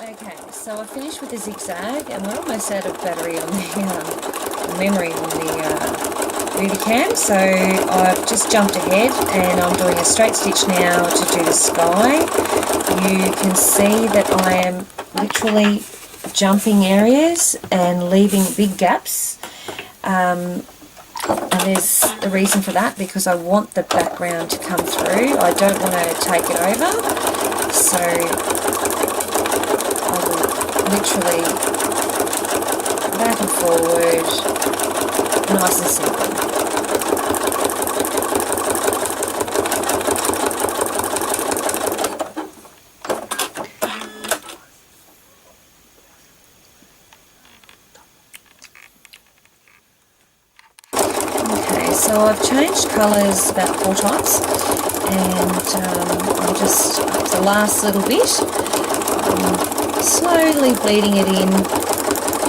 Okay, so I finished with the zigzag, and we're almost out of battery on the memory on the Beauty Cam, so I've just jumped ahead and I'm doing a straight stitch now to do the sky. You can see that I am literally jumping areas and leaving big gaps, and there's a reason for that, because I want the background to come through. I don't want to take it over, so I will literally back and forward, nice and simple. Okay, so I've changed colours about 4 times, and I'm just up to the last little bit, slowly bleeding it in,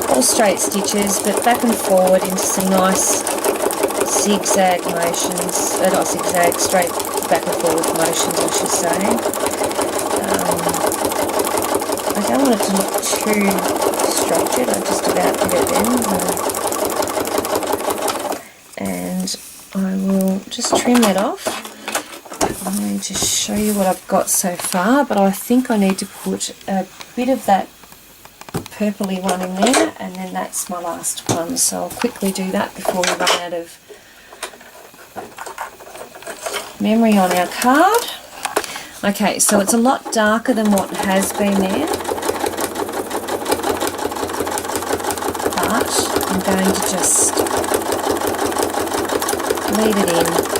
all straight stitches, but back and forward into some nice zigzag motions, not zigzag, straight back and forward motions, I should say. I don't want it to look too structured, I just about did it then. And I will just trim that off. I'm going to show you what I've got so far, but I think I need to put a bit of that purpley one in there, and then that's my last one, so I'll quickly do that before we run out of memory on our card. Okay, so it's a lot darker than what has been there, but I'm going to just bleed it in.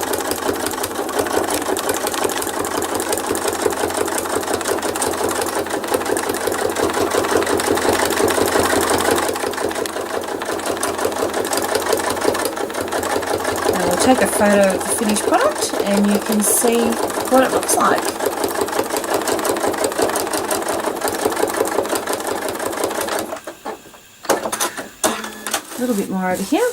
Take a photo of the finished product and you can see what it looks like. A little bit more over here.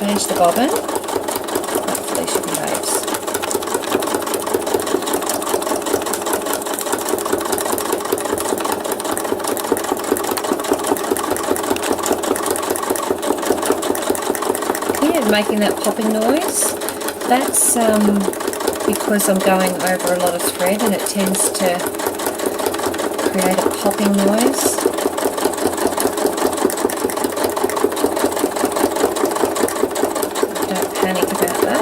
Change the bobbin. Hopefully she behaves. Yeah, making that popping noise. That's because I'm going over a lot of thread and it tends to create a popping noise. Panic about that.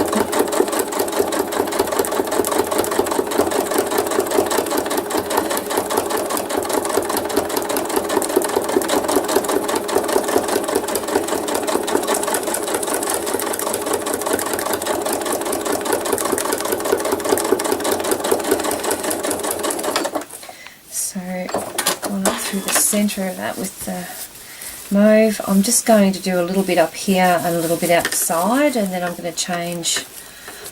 So I've gone up through the centre of that with the mauve. I'm just going to do a little bit up here and a little bit outside, and then I'm going to change,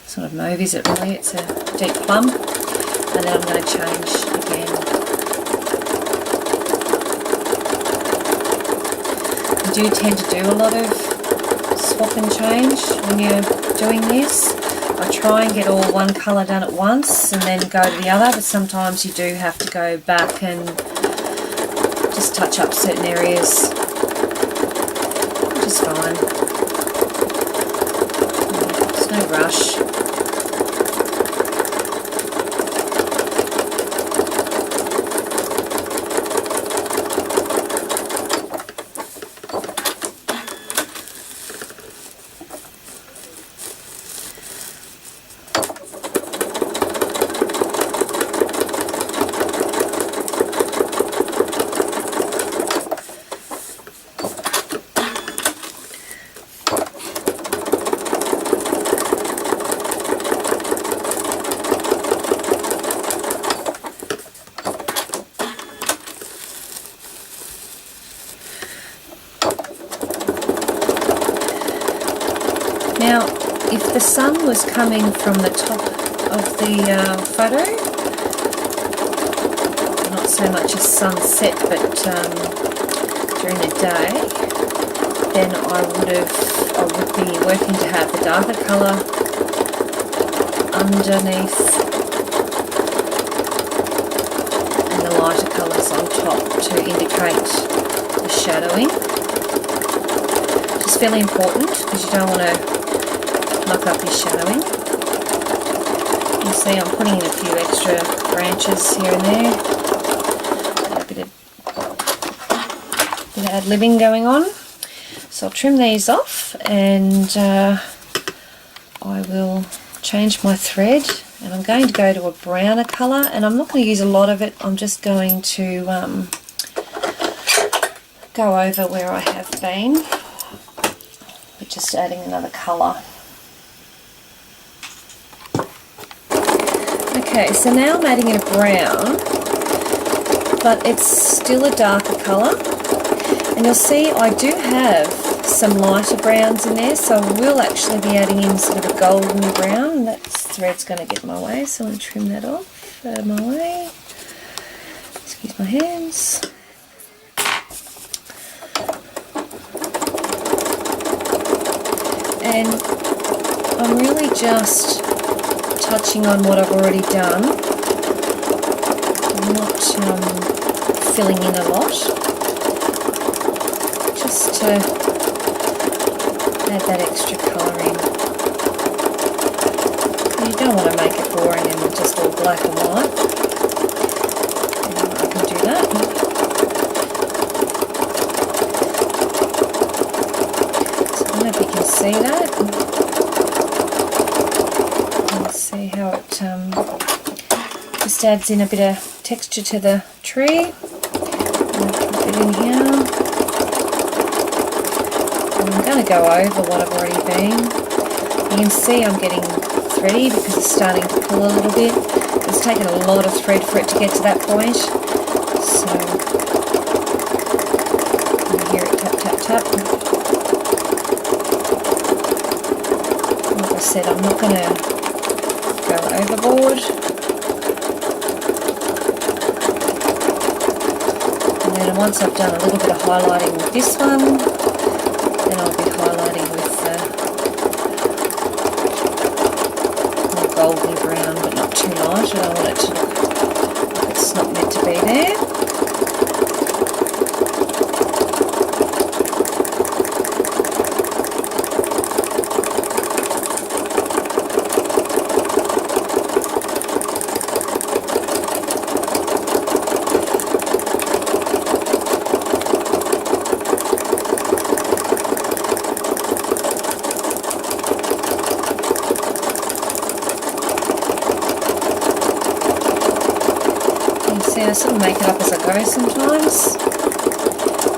sort of mauve is it really, it's a deep plum, and then I'm going to change again. You do tend to do a lot of swap and change when you're doing this. I try and get all one colour done at once and then go to the other, but sometimes you do have to go back and just touch up certain areas. It's fine. There's no rush. Now, if the sun was coming from the top of the photo, not so much a sunset, but during the day, then I would be working to have the darker colour underneath and the lighter colours on top to indicate the shadowing. It's fairly important because you don't want to muck up your shadowing. You see I'm putting in a few extra branches here and there. A bit of ad-libbing going on. So I'll trim these off and I will change my thread, and I'm going to go to a browner colour, and I'm not going to use a lot of it. I'm just going to go over where I have been, but just adding another colour. Okay, so now I'm adding in a brown, but it's still a darker colour, and you'll see I do have some lighter browns in there, so I will actually be adding in sort of a golden brown. That thread's going to get in my way, so I'm going to trim that off out of my way. Excuse my hands. And I'm really just touching on what I've already done. I'm not filling in a lot, just to add that extra colour in. You don't want to make it boring and just all black and white. I can do that. So I don't know if you can see that. Let's see how it just adds in a bit of texture to the tree. I'll put it in here. I'm going to go over what I've already been. You can see I'm getting thready because it's starting to pull a little bit. It's taken a lot of thread for it to get to that point. So you can hear it tap, tap, tap. Like I said, I'm not going to go overboard. And then once I've done a little bit of highlighting with this one, then I'll be highlighting with more golden brown, but not too light. I don't want it to look like it's not meant to be there. I sort of make it up as I go sometimes.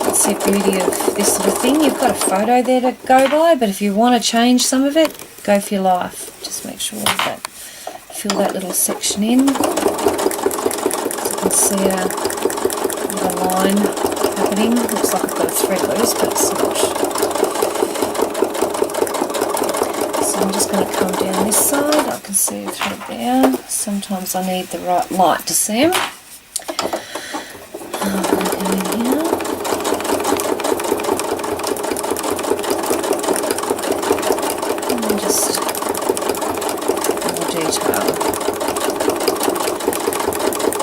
That's the beauty of this sort of thing. You've got a photo there to go by, but if you want to change some of it, go for your life. Just make sure that fill that little section in. So you can see a little line happening. Looks like I've got a thread loose, but it's not. So I'm just going to come down this side. I can see a thread there. Sometimes I need the right light to see them.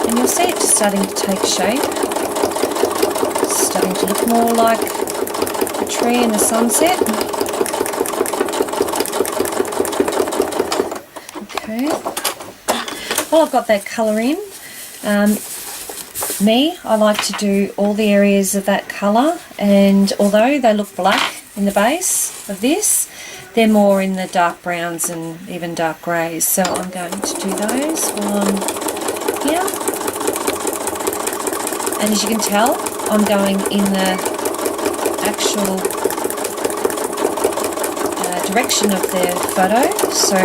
And you'll see it starting to take shape. It's starting to look more like a tree in the sunset. Okay. Well, I've got that colour in. I like to do all the areas of that colour, and although they look black in the base of this, they're more in the dark browns and even dark greys, so I'm going to do those while I'm here. And as you can tell, I'm going in the actual direction of the photo, so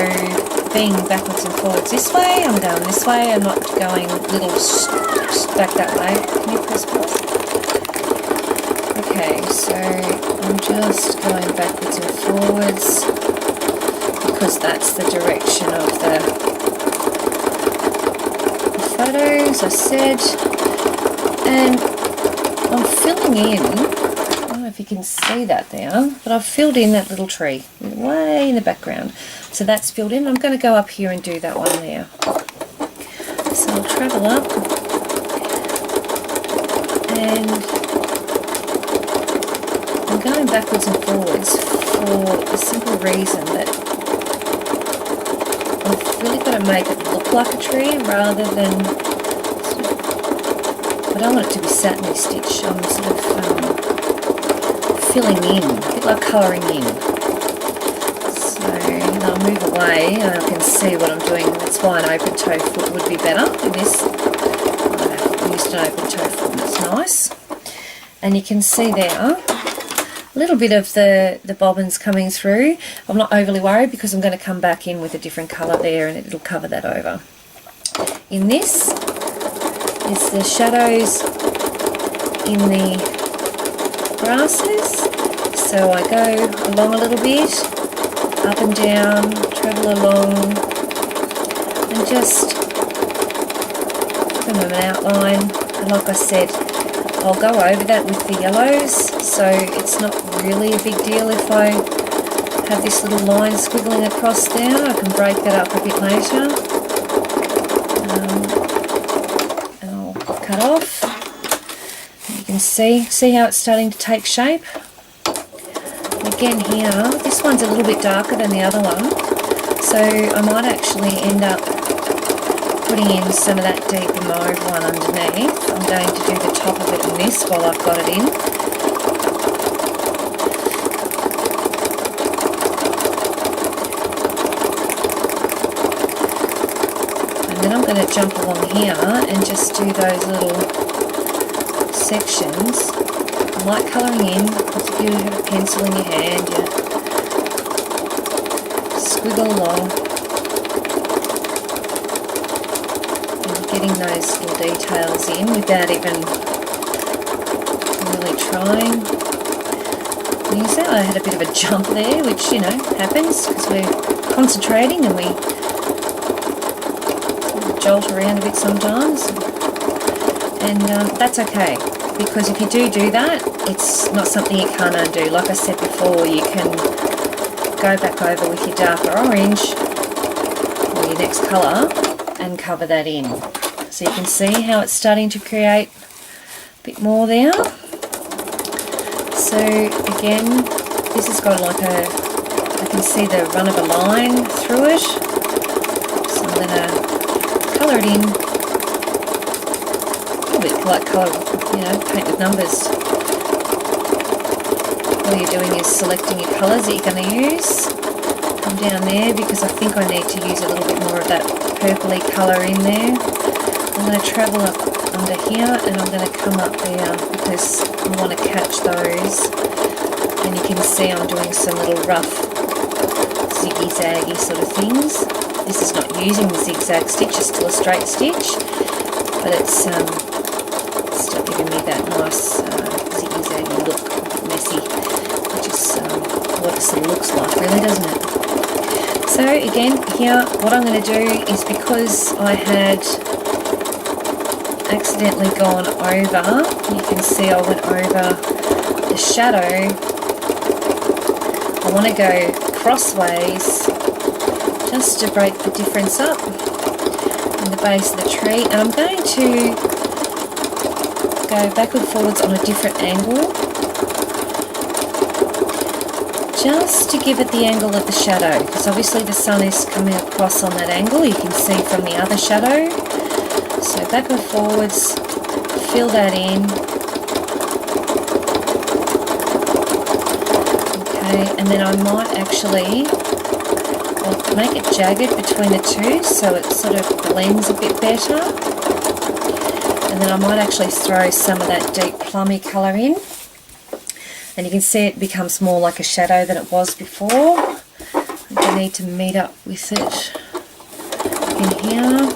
being backwards and forwards this way, I'm going this way. I'm not going little back that way. Can you press pause? Okay, so I'm just going backwards and forwards. because that's the direction of the photo, as I said. And I'm filling in, I don't know if you can see that there, but I've filled in that little tree way in the background. So that's filled in. I'm going to go up here and do that one there. So I'll travel up, and I'm going backwards and forwards for the simple reason that I've really got to make it look like a tree rather than, I don't want it to be satiny stitch. I'm sort of filling in, a bit like colouring in. So I'll move away and I can see what I'm doing. That's why an open toe foot would be better in this. I used an open toe foot and it's nice. And you can see there a little bit of the bobbins coming through. I'm not overly worried because I'm going to come back in with a different colour there and it'll cover that over. In this is the shadows in the grasses. So I go along a little bit, up and down, travel along, and just give them an outline. And like I said, I'll go over that with the yellows, so it's not really a big deal if I have this little line squiggling across there. I can break that up a bit later. And I'll cut off. You can see how it's starting to take shape. Again here, this one's a little bit darker than the other one, so I might actually end up putting in some of that deeper mauve one underneath. I'm going to do the top of it in this while I've got it in. And then I'm going to jump along here and just do those little sections. I like colouring in, because if you have a pencil in your hand, you squiggle along. Getting those little details in without even really trying. And you see I had a bit of a jump there, which, you know, happens because we're concentrating and we sort of jolt around a bit sometimes. And that's okay, because if you do that, it's not something you can't undo. Like I said before, you can go back over with your darker orange or your next colour and cover that in. So you can see how it's starting to create a bit more there. So again, this has got like I can see the run of a line through it. So I'm going to colour it in. A little bit like colour, you know, paint with numbers. All you're doing is selecting your colours that you're going to use. Come down there because I think I need to use a little bit more of that purpley colour in there. I'm going to travel up under here and I'm going to come up there because I want to catch those. And you can see I'm doing some little rough ziggy-zaggy sort of things. This is not using the zigzag stitch, it's still a straight stitch, but it's still giving me that nice ziggy-zaggy look, a bit messy, which is what it sort of looks like really, doesn't it? So again, here what I'm going to do is, because I had accidentally gone over, you can see I went over the shadow, I want to go crossways just to break the difference up in the base of the tree, and I'm going to go back and forwards on a different angle just to give it the angle of the shadow, because obviously the sun is coming across on that angle, you can see from the other shadow. So back and forwards, fill that in. Okay, and then I might actually make it jagged between the two so it sort of blends a bit better. And then I might actually throw some of that deep plummy colour in. And you can see it becomes more like a shadow than it was before. I need to meet up with it in here.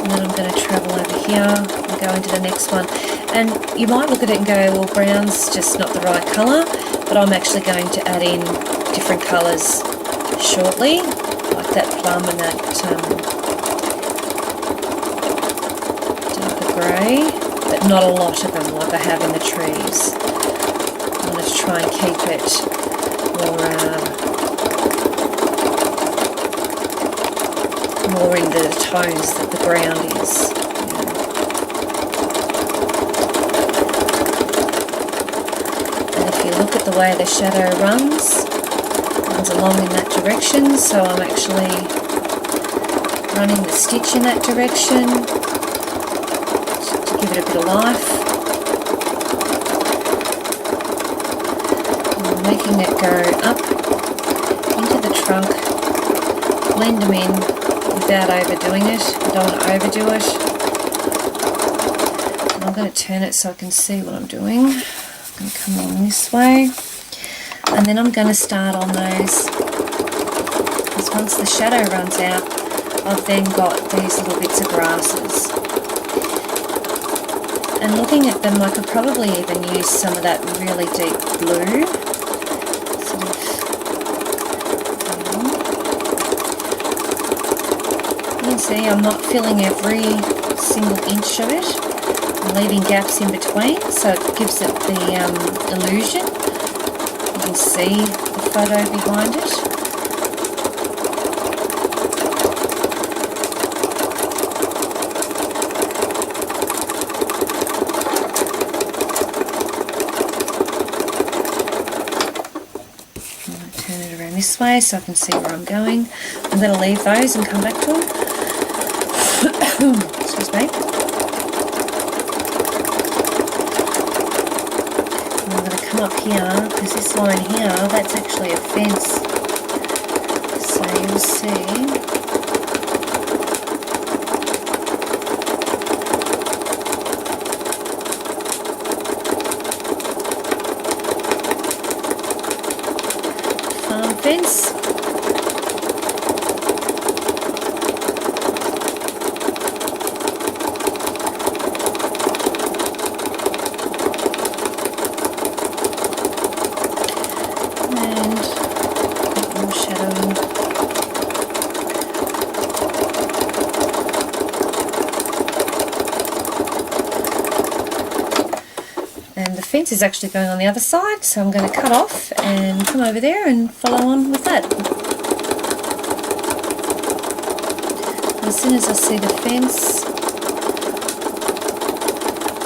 And then I'm going to travel over here and go into the next one. And you might look at it and go, well, brown's just not the right colour, but I'm actually going to add in different colours shortly, like that plum and that darker grey, but not a lot of them like I have in the trees. I'm going to try and keep it more in the tones that the ground is. And if you look at the way the shadow runs along in that direction, so I'm actually running the stitch in that direction to give it a bit of life. And I'm making it go up into the trunk, blend them in without overdoing it. I don't want to overdo it. And I'm going to turn it so I can see what I'm doing. I'm going to come along this way. And then I'm going to start on those, because once the shadow runs out, I've then got these little bits of grasses. And looking at them, I could probably even use some of that really deep blue. You can see I'm not filling every single inch of it. I'm leaving gaps in between, so it gives it the illusion. You can see the photo behind it. I'm going to turn it around this way so I can see where I'm going. I'm going to leave those and come back to them. Excuse me. Up here, because this line here, that's actually a fence, so you'll see farm fence. And the fence is actually going on the other side, so I'm going to cut off and come over there and follow on with that. As soon as I see the fence,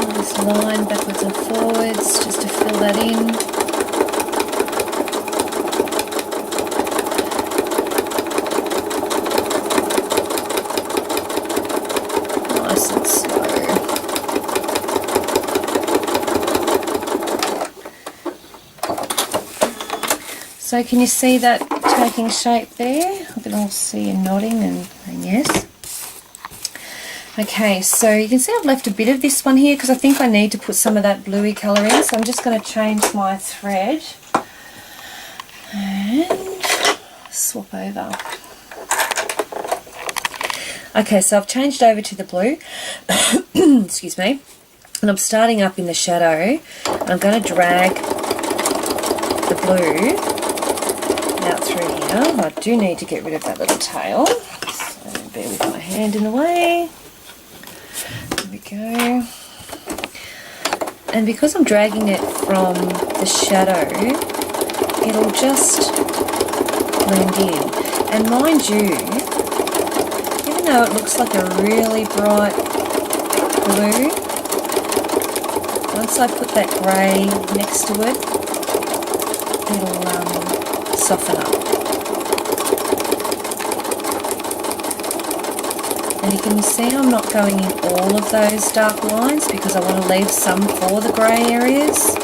I'll just line backwards and forwards just to fill that in. Nice and slow. So can you see that taking shape there? I can all see you nodding and saying yes. Okay, so you can see I've left a bit of this one here because I think I need to put some of that bluey colour in. So I'm just going to change my thread and swap over. Okay, so I've changed over to the blue. Excuse me. And I'm starting up in the shadow. And I'm going to drag the blue out through here. I do need to get rid of that little tail, so bear with my hand in the way. There we go. And because I'm dragging it from the shadow, it'll just blend in. And mind you, even though it looks like a really bright blue, once I put that grey next to it, it'll soften up. And you can see I'm not going in all of those dark lines because I want to leave some for the grey areas.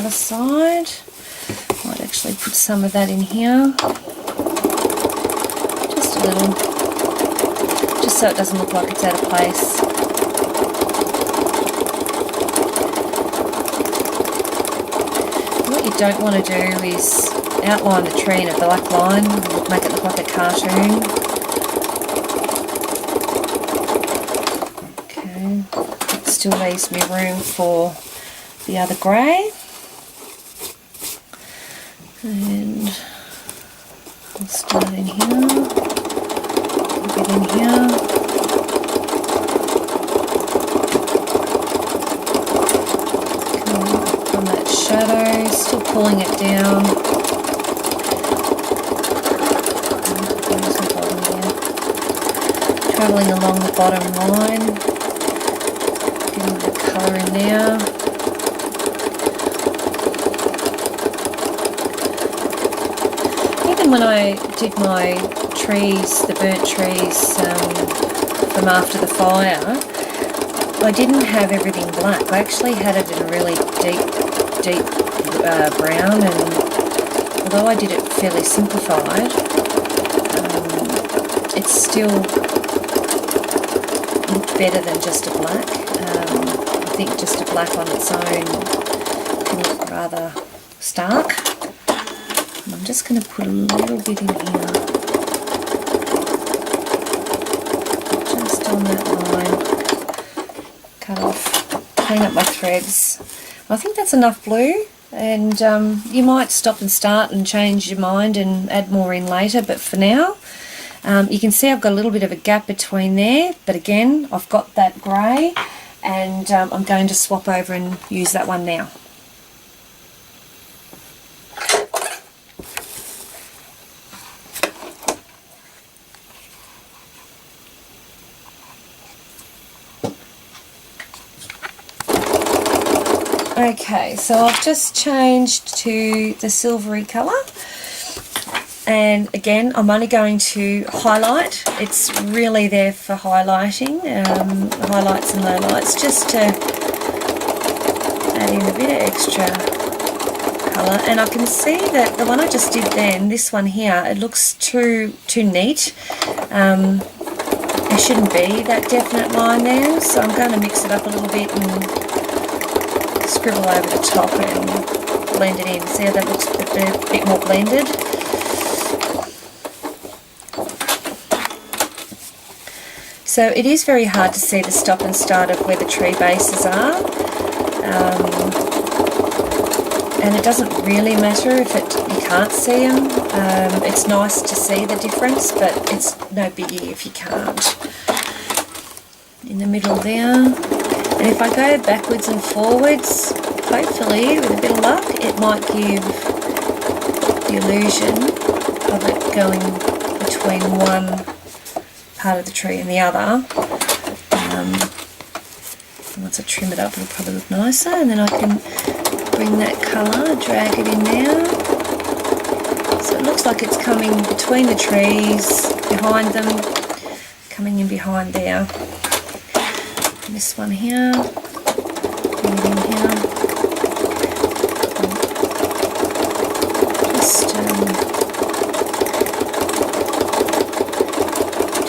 Side. Might actually put some of that in here, just a little. just so it doesn't look like it's out of place. What you don't want to do is outline the tree in a black line, make it look like a cartoon. Okay, it still leaves me room for the other grey. And I'll start in here, a bit in here. From that shadow, still pulling it down. Travelling along the bottom line, getting the colour in there. Even when I did my trees, the burnt trees from after the fire, I didn't have everything black. I actually had it in a really deep brown, and although I did it fairly simplified, it still looked better than just a black. I think just a black on its own can look rather stark. And I'm just going to put a little bit in here, just on that line, cut off, clean up my threads. I think that's enough blue, and you might stop and start and change your mind and add more in later, but for now you can see I've got a little bit of a gap between there, but again I've got that grey, and I'm going to swap over and use that one now. Okay, so I've just changed to the silvery colour, and again I'm only going to highlight. It's really there for highlighting, highlights and lowlights, just to add in a bit of extra colour. And I can see that the one I just did then, this one here, it looks too neat. There shouldn't be that definite line there, so I'm going to mix it up a little bit and scribble over the top and blend it in. See how that looks a bit more blended? So it is very hard to see the stop and start of where the tree bases are, and it doesn't really matter if you can't see them. It's nice to see the difference, but it's no biggie if you can't. In the middle there. And if I go backwards and forwards, hopefully with a bit of luck, it might give the illusion of it going between one part of the tree and the other. Once I trim it up, it'll probably look nicer, and then I can bring that colour, drag it in there. So it looks like it's coming between the trees, behind them, coming in behind there. This one here, bring it in here, just do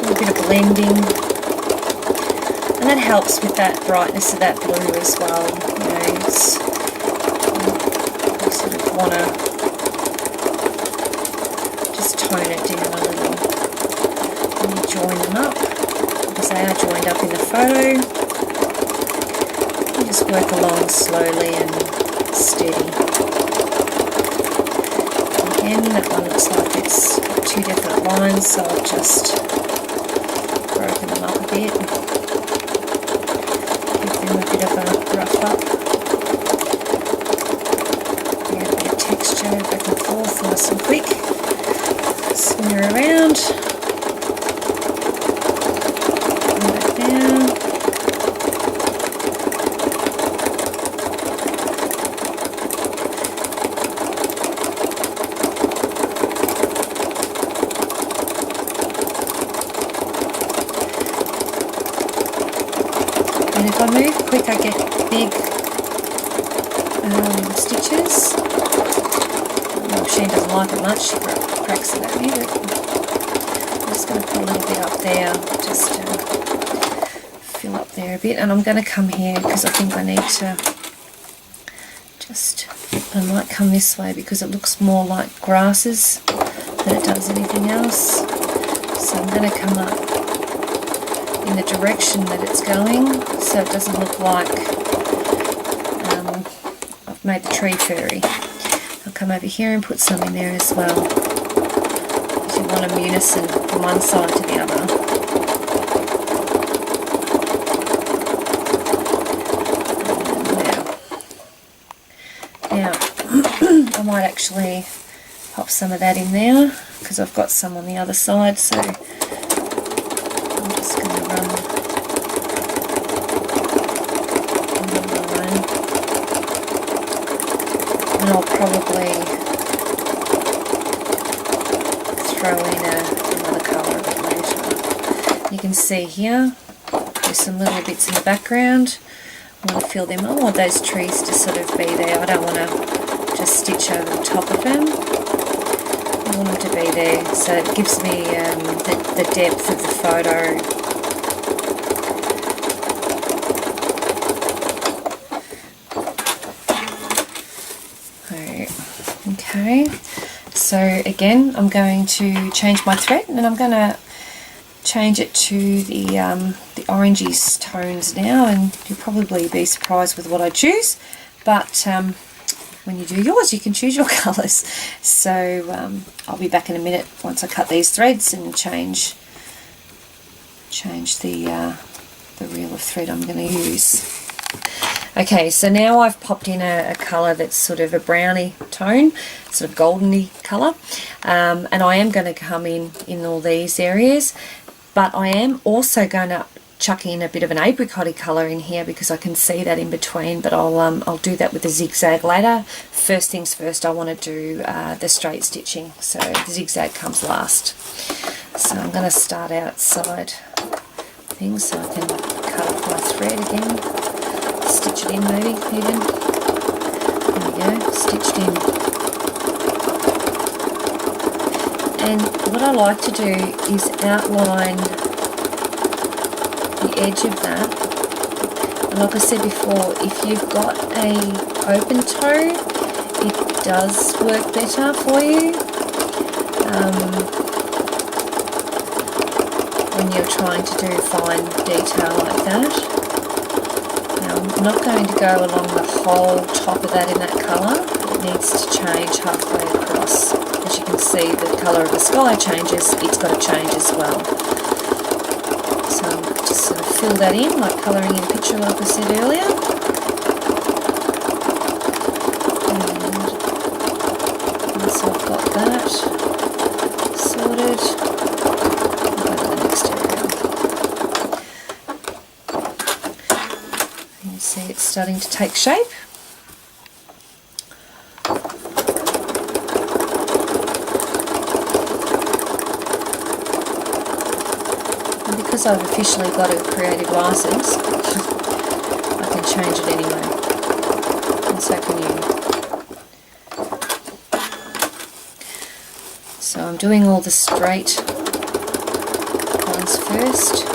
a bit of blending, and that helps with that brightness of that blue as well. You know, it's, you sort of want to just tone it down a little, and you join them up, because they are joined up in the photo. Just work along slowly and steady. Again, that one looks like it's got two different lines, so I've just broken them up a bit. Give them a bit of a rough up. Add a bit of texture back and forth, nice and quick. Smear around. Come back down. And if I move quick, I get big stitches. Well, Sheen doesn't like it much, she cracks it at me, but I'm just going to put a little bit up there just to there a bit, and I'm going to come here because I think I need to just, I might come this way because it looks more like grasses than it does anything else. So I'm going to come up in the direction that it's going so it doesn't look like I've made the tree furry. I'll come over here and put some in there as well. Because you want a unison from one side to the other. Now, I might actually pop some of that in there because I've got some on the other side, so I'm just going to run another line. And I'll probably throw in another colour a bit later. You can see here, there's some little bits in the background. I want to fill them. I want those trees to sort of be there. I don't want to just stitch over the top of them. I want them to be there, so it gives me the depth of the photo. Okay, so again I'm going to change my thread, and I'm going to change it to the orangey tones now, and you'll probably be surprised with what I choose, but when you do yours you can choose your colours. So I'll be back in a minute once I cut these threads and change the reel of thread I'm going to use. Okay, so now I've popped in a colour that's sort of a browny tone, sort of goldeny colour, and I am going to come in all these areas. But I am also going to chuck in a bit of an apricot colour in here because I can see that in between, but I'll do that with the zigzag later. First things first, I want to do the straight stitching, so the zigzag comes last. So I'm going to start outside things so I can cut off my thread again, stitch it in maybe even. There we go, stitched in. And what I like to do is outline the edge of that. And like I said before, if you've got a open toe, it does work better for you when you're trying to do fine detail like that. Now I'm not going to go along the whole top of that in that colour. It needs to change halfway across. As you can see, the colour of the sky changes, it's got to change as well. So I'm just sort of fill that in, like colouring in a picture like I said earlier. And once I've got that sorted, I'll go to the next area. You can see it's starting to take shape. Because I've officially got a creative license, I can change it anyway, and so can you. So I'm doing all the straight ones first.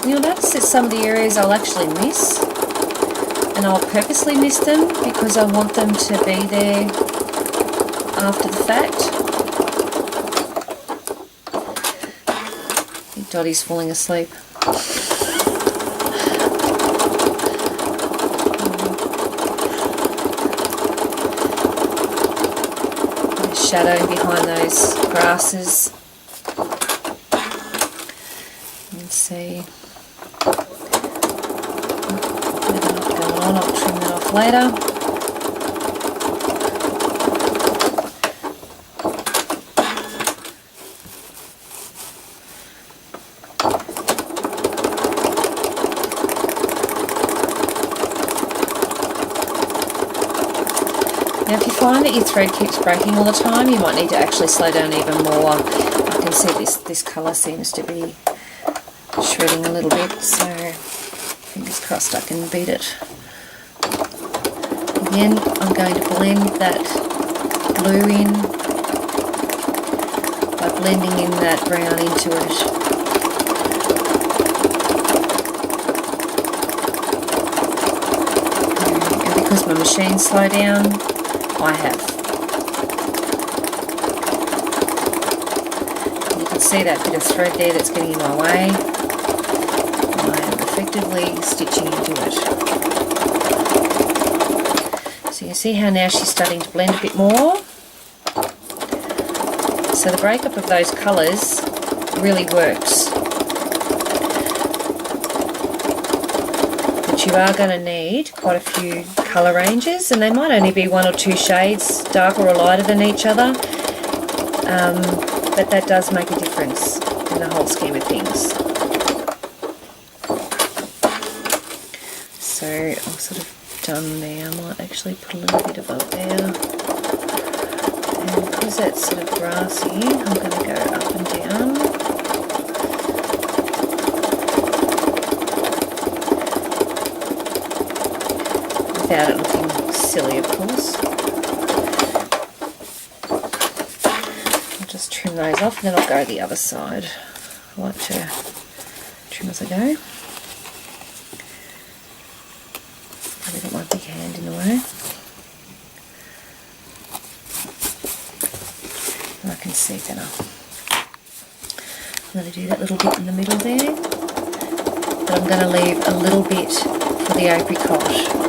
You'll notice that some of the areas I'll actually miss, and I'll purposely miss them because I want them to be there after the fact. I think Dottie's falling asleep. There's shadow behind those grasses. Let's see. I'll trim that off later. Now if you find that your thread keeps breaking all the time, you might need to actually slow down even more. I can see this colour seems to be shredding a little bit, so fingers crossed I can beat it. Again, I'm going to blend that blue in by blending in that brown into it. And because my machine's slow down, I have. You can see that bit of thread there that's getting in my way. I am effectively stitching into it. So you see how now she's starting to blend a bit more. So the breakup of those colours really works. But you are going to need quite a few colour ranges, and they might only be 1 or 2 shades darker or lighter than each other, but that does make a difference in the whole scheme of things. So I'm sort of done there. I might actually put a little bit above there, and because that's sort of grassy, I'm going to go up and down. Without it looking silly, of course. I'll just trim those off and then I'll go the other side. I like to trim as I go. I've got my big hand in the way. And I can see better. I'm going to do that little bit in the middle there, but I'm going to leave a little bit for the apricot.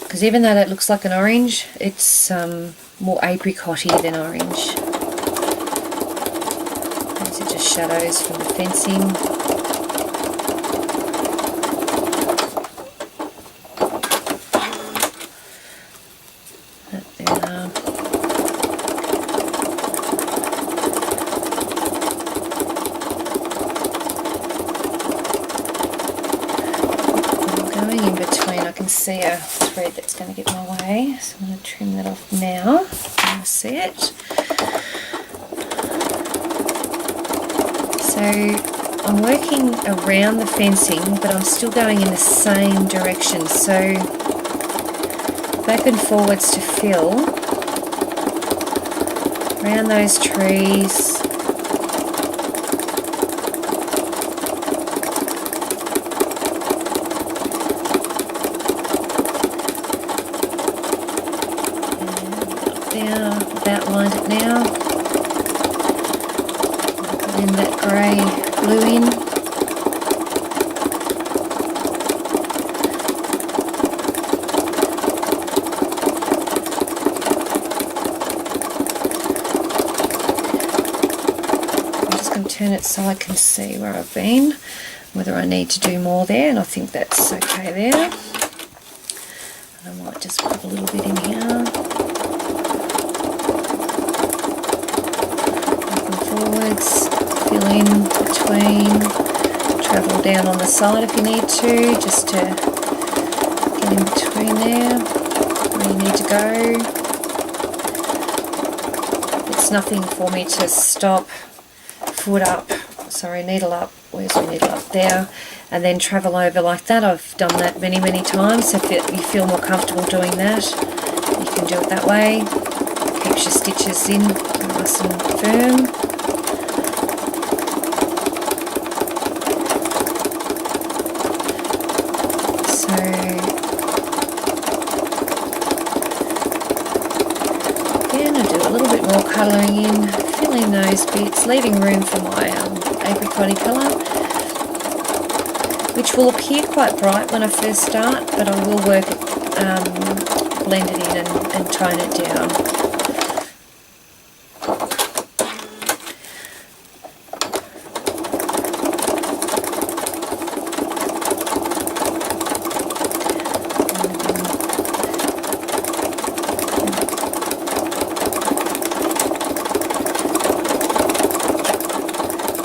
Because even though that looks like an orange, it's more apricot-y than orange. These are just shadows from the fencing. See a thread that's going to get in my way, so I'm going to trim that off now. I see it. So I'm working around the fencing, but I'm still going in the same direction, so back and forwards to fill around those trees. Outlined it now. Put in that grey blue in. I'm just going to turn it so I can see where I've been, whether I need to do more there, and I think that's okay there. And I might just put a little bit in here. Forwards, fill in between, travel down on the side if you need to, just to get in between there where you need to go. It's nothing for me to stop, foot up, sorry, needle up, where's the needle up there, and then travel over like that. I've done that many times, so if you feel more comfortable doing that, you can do it that way. Keeps your stitches in nice and firm. Colouring in, fill in those bits, leaving room for my apricot-y colour, which will appear quite bright when I first start, but I will work it, blend it in and tone it down.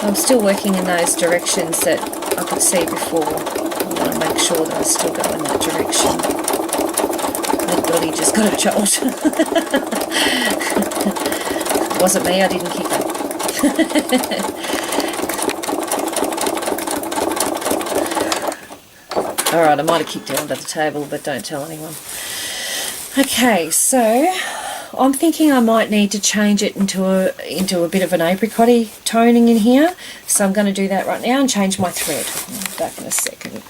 I'm still working in those directions that I could see before. I want to make sure that I still go in that direction. literally just got a jolt. It wasn't me, I didn't kick her. Alright, I might have kicked her under the table, but don't tell anyone. Okay, so I'm thinking I might need to change it into a bit of an apricot-y toning in here. So I'm going to do that right now and change my thread. I'll be back in a second.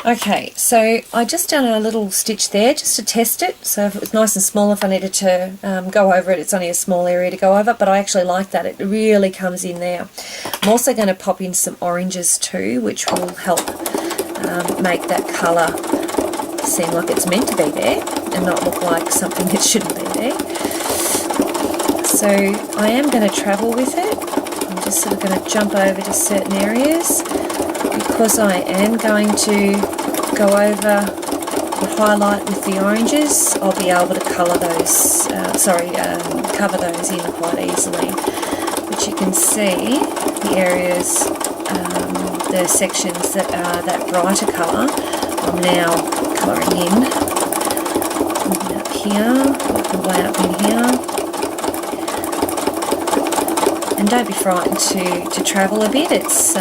Okay, so I just done a little stitch there just to test it. So if it was nice and small, if I needed to go over it, it's only a small area to go over, but I actually like that. It really comes in there. I'm also going to pop in some oranges too, which will help make that colour seem like it's meant to be there and not look like something that shouldn't be there. So I am going to travel with it. I'm just sort of going to jump over to certain areas because I am going to go over the highlight with the oranges. I'll be able to colour those, cover those in quite easily. But you can see the areas, the sections that are that brighter colour, I'm now colouring in. Up here, work my way up in here. And don't be frightened to travel a bit. It's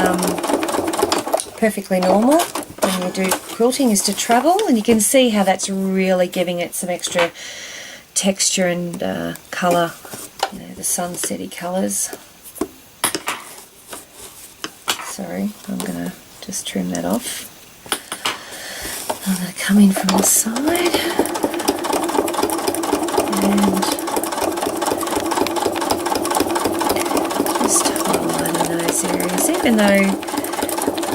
perfectly normal when you do quilting is to travel, and you can see how that's really giving it some extra texture and colour, you know, the sunsetty colours. Sorry, I'm going to just trim that off. I'm going to come in from the side and just highlight in those areas. Even though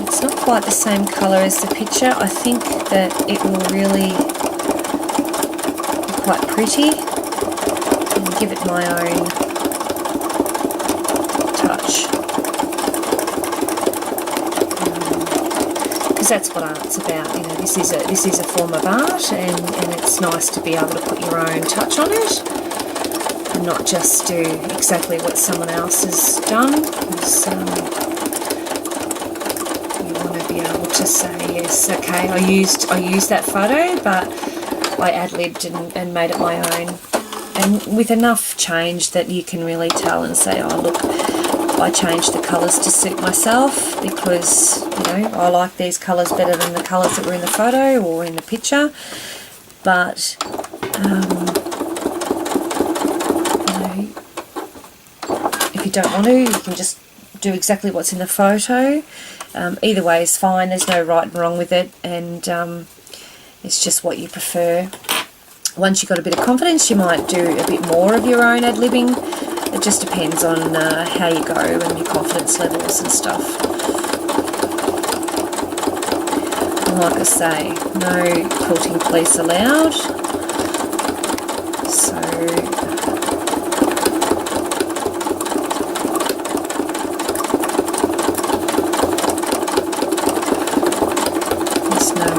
it's not quite the same colour as the picture, I think that it will really be quite pretty and give it my own touch. Because that's what art's about, you know. This is a form of art, and it's nice to be able to put your own touch on it and not just do exactly what someone else has done. Because, you want to be able to say, yes, okay, I used that photo, but I ad-libbed and made it my own, and with enough change that you can really tell and say, oh look, I changed the colours to suit myself because, you know, I like these colours better than the colours that were in the photo or in the picture. But you know, if you don't want to, you can just do exactly what's in the photo. Either way is fine. There's no right and wrong with it, and it's just what you prefer. Once you've got a bit of confidence, you might do a bit more of your own ad-libbing. It just depends on how you go and your confidence levels and stuff. And like I say, no quilting police allowed. So there's no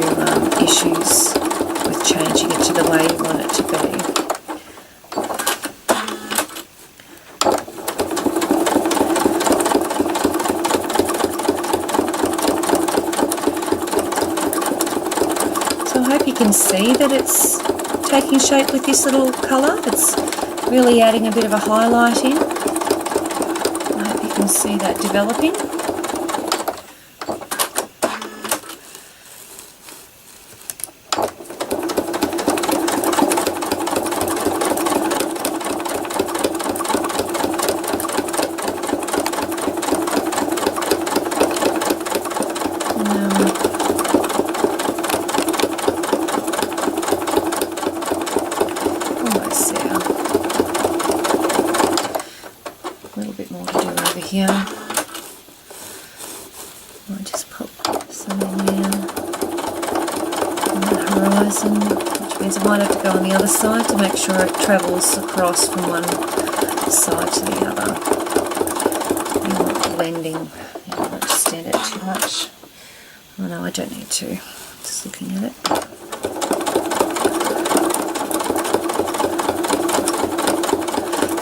issues with changing it to the way you want it to be. You can see that it's taking shape with this little colour. It's really adding a bit of a highlight in. I hope you can see that developing. Here, I just pop some in there on the horizon, which means I might have to go on the other side to make sure it travels across from one side to the other. You're not blending, you don't want to stand out too much. Oh no, I don't need to, just looking at it.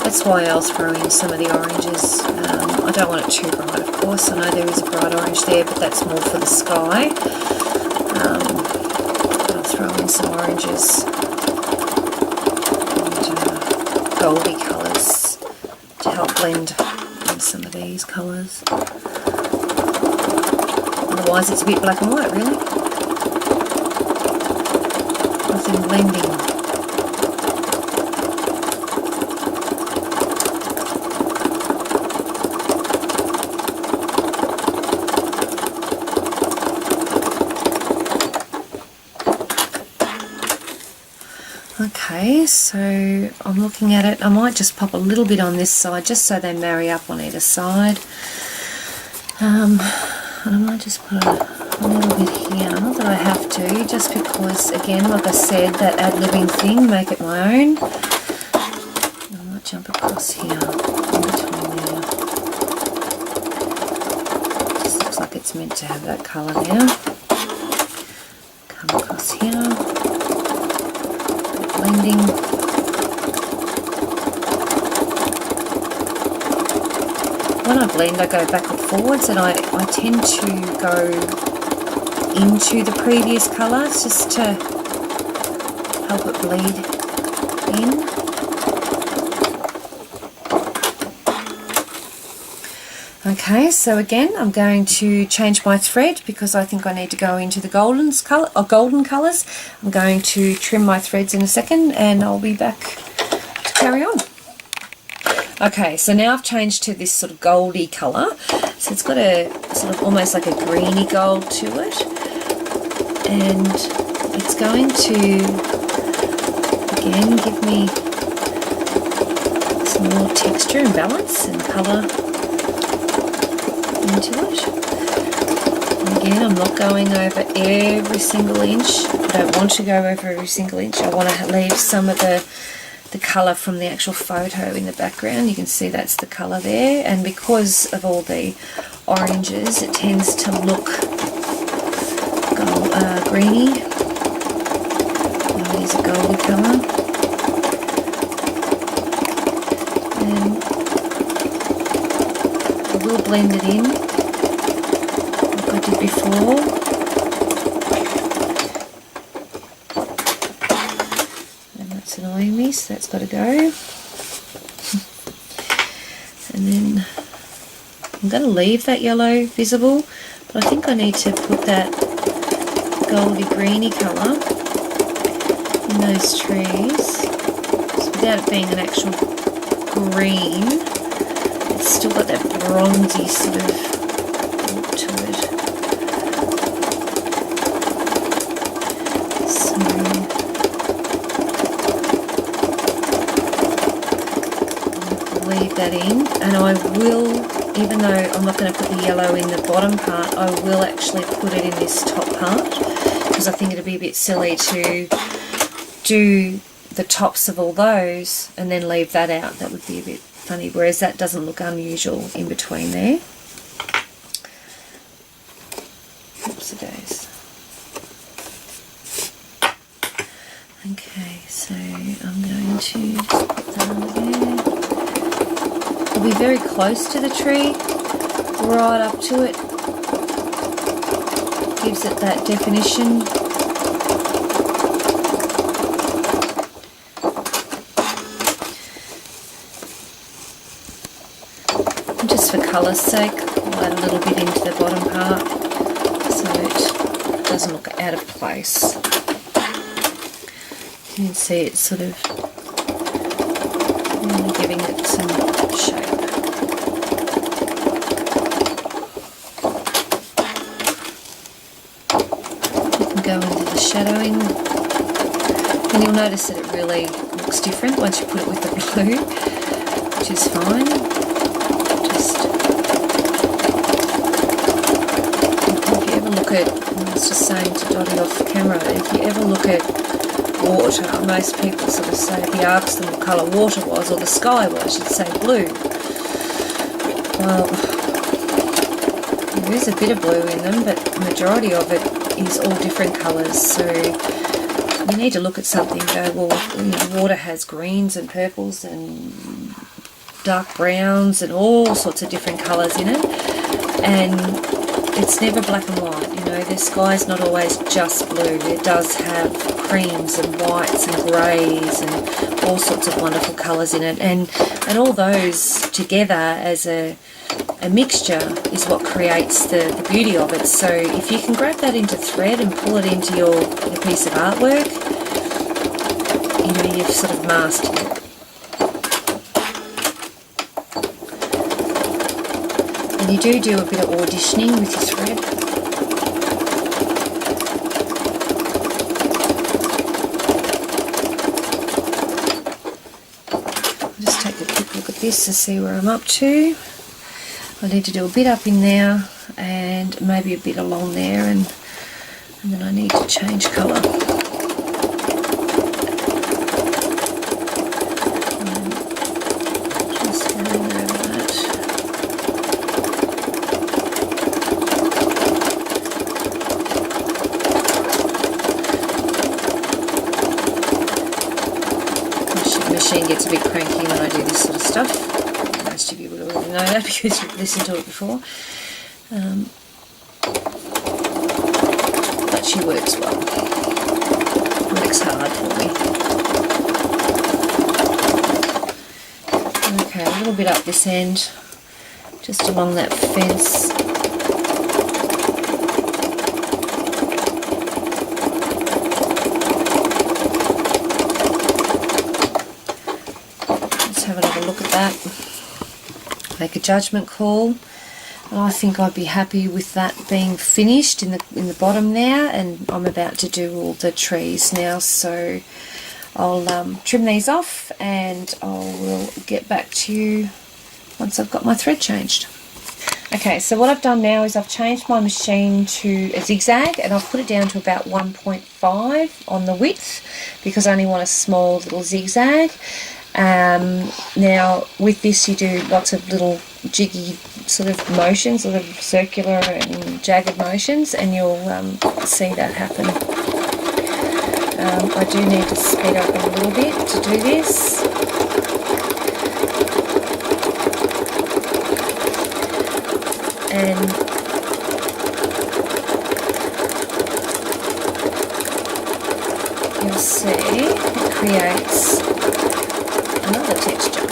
That's why I'll throw in some of the oranges. I don't want it too bright, of course. I know there is a bright orange there, but that's more for the sky. I'll throw in some oranges goldy colours to help blend in some of these colours. Otherwise it's a bit black and white, really. Nothing blending. Okay, so I'm looking at it. I might just pop a little bit on this side just so they marry up on either side. And I might just put a little bit here that I have to, just because, again, like I said, that ad-libbing thing, make it my own. I might jump across here, in between there. Just looks like it's meant to have that colour now. Come across here. Blending. When I blend, I go back and forwards, and I tend to go into the previous colours just to help it bleed in. Okay, so again, I'm going to change my thread because I think I need to go into the golden colours. I'm going to trim my threads in a second and I'll be back to carry on. Okay, so now I've changed to this sort of goldy colour. So it's got a sort of almost like a greeny gold to it. And it's going to, again, give me some more texture and balance and colour into it. And again, I'm not going over every single inch. I don't want to go over every single inch. I want to leave some of the colour from the actual photo in the background. You can see that's the colour there, and because of all the oranges it tends to look greeny. It is a goldy colour. And I will blend it in like I did before. Annoying me, so that's got to go. And then I'm going to leave that yellow visible, but I think I need to put that goldy greeny colour in those trees. So without it being an actual green, it's still got that bronzy sort of look to it. Leave that in, and I will, even though I'm not going to put the yellow in the bottom part, I will actually put it in this top part, because I think it'd be a bit silly to do the tops of all those and then leave that out. That would be a bit funny, whereas that doesn't look unusual in between there. Oops, it goes. Okay, so I'm going to just put that over there. I'll be very close to the tree, right up to it. Gives it that definition. And just for colour's sake, I'll add a little bit into the bottom part so it doesn't look out of place. You can see it's sort of really giving it some shape. You can go into the shadowing, and you'll notice that it really looks different once you put it with the blue, which is fine. Just, if you ever look at, I was just saying to Dottie off camera, if you ever look at water, most people sort of say, if you ask them what colour water was, or the sky was, you'd say blue. Well, there is a bit of blue in them, but the majority of it is all different colours, so you need to look at something and go, well, you know, water has greens and purples and dark browns and all sorts of different colours in it, and it's never black and white, you know. know, the sky's not always just blue. It does have creams and whites and greys and all sorts of wonderful colours in it. And all those together as a mixture is what creates the beauty of it. So if you can grab that into thread and pull it into your piece of artwork, you know, you've sort of mastered it. And you do a bit of auditioning with your thread. I'll just take a quick look at this to see where I'm up to. I need to do a bit up in there and maybe a bit along there, and then I need to change colour. Just going over that. The machine gets a bit cranky when I do this sort of stuff. Most of you will already know that because you've listened to it before. But she works well. Works hard for me. Okay, a little bit up this end, just along that fence. Let's have another look at that. Make a judgment call, and I think I'd be happy with that being finished in the bottom there. And I'm about to do all the trees now, so I'll trim these off and I will get back to you once I've got my thread changed. Okay, so what I've done now is I've changed my machine to a zigzag, and I've put it down to about 1.5 on the width because I only want a small little zigzag. Now with this you do lots of little jiggy sort of motions, sort of circular and jagged motions, and you'll see that happen. I do need to speed up a little bit to do this. And you'll see it creates another texture.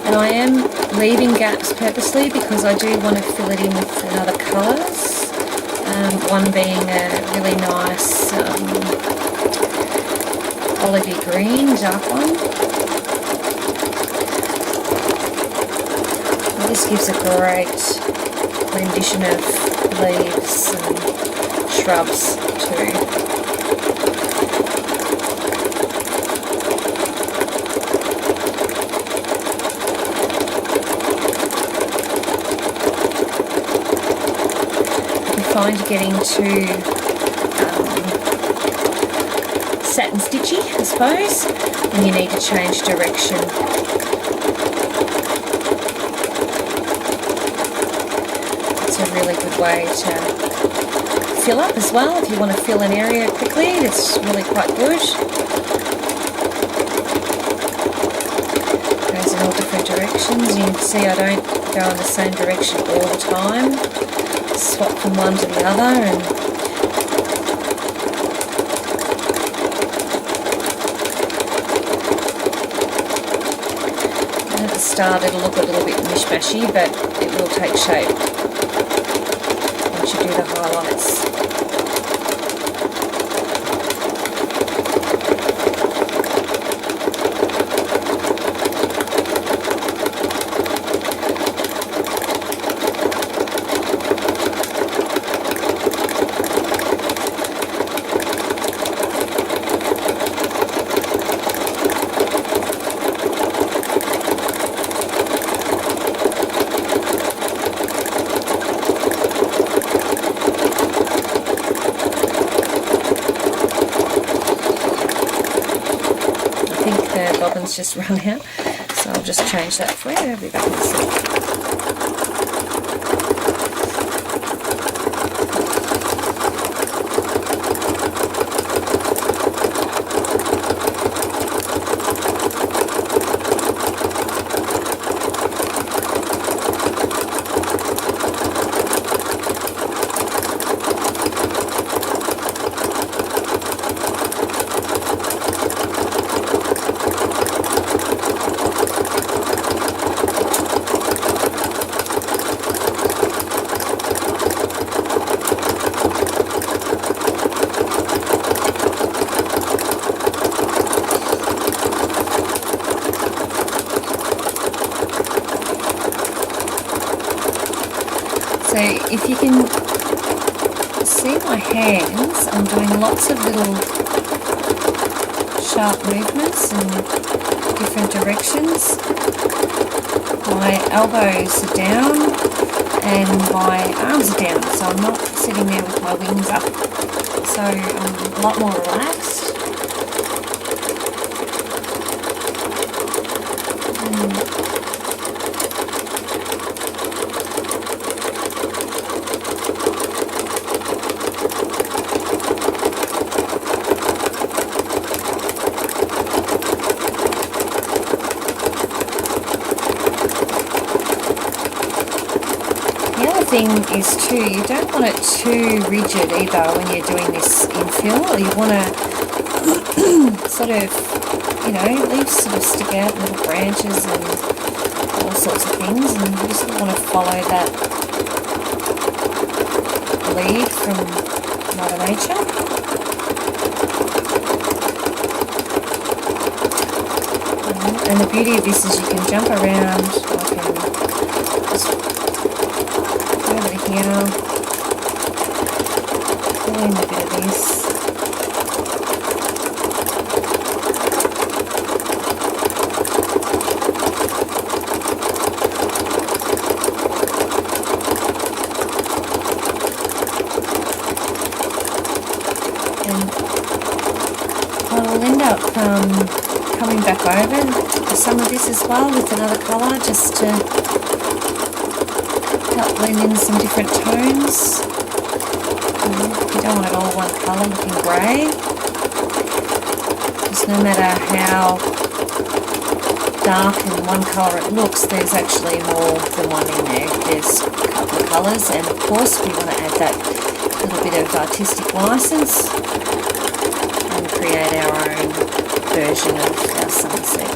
And I am leaving gaps purposely because I do want to fill it in with other colours. One being a really nice olivey green, dark one. And this gives a great rendition of leaves and shrubs too. Find you're getting too satin stitchy, I suppose, and you need to change direction. It's a really good way to fill up as well. If you want to fill an area quickly, it's really quite good. It goes in all different directions. You can see I don't go in the same direction all the time. Swap from one to the other, and at the start it'll look a little bit mishmashy, but it will take shape once you do the highlights. Bobbins just run out, so I'll just change that for you. I'll be back in a sec. So if you can see my hands, I'm doing lots of little sharp movements in different directions. My elbows are down and my arms are down, so I'm not sitting there with my wings up. So I'm a lot more relaxed. Thing is too, you don't want it too rigid either when you're doing this infill. You want to sort of, you know, leaves sort of stick out little branches and all sorts of things, and you just want to follow that lead from Mother Nature. And the beauty of this is you can jump around. I can just over here, doing a bit of this. And I will end up coming back over some of this as well with another colour, just to help blend in some different tones. You don't want it all one colour looking grey, because no matter how dark in one colour it looks, there's actually more than one in there. There's a couple of colours, and of course we want to add that little bit of artistic license and create our own version of our sunset.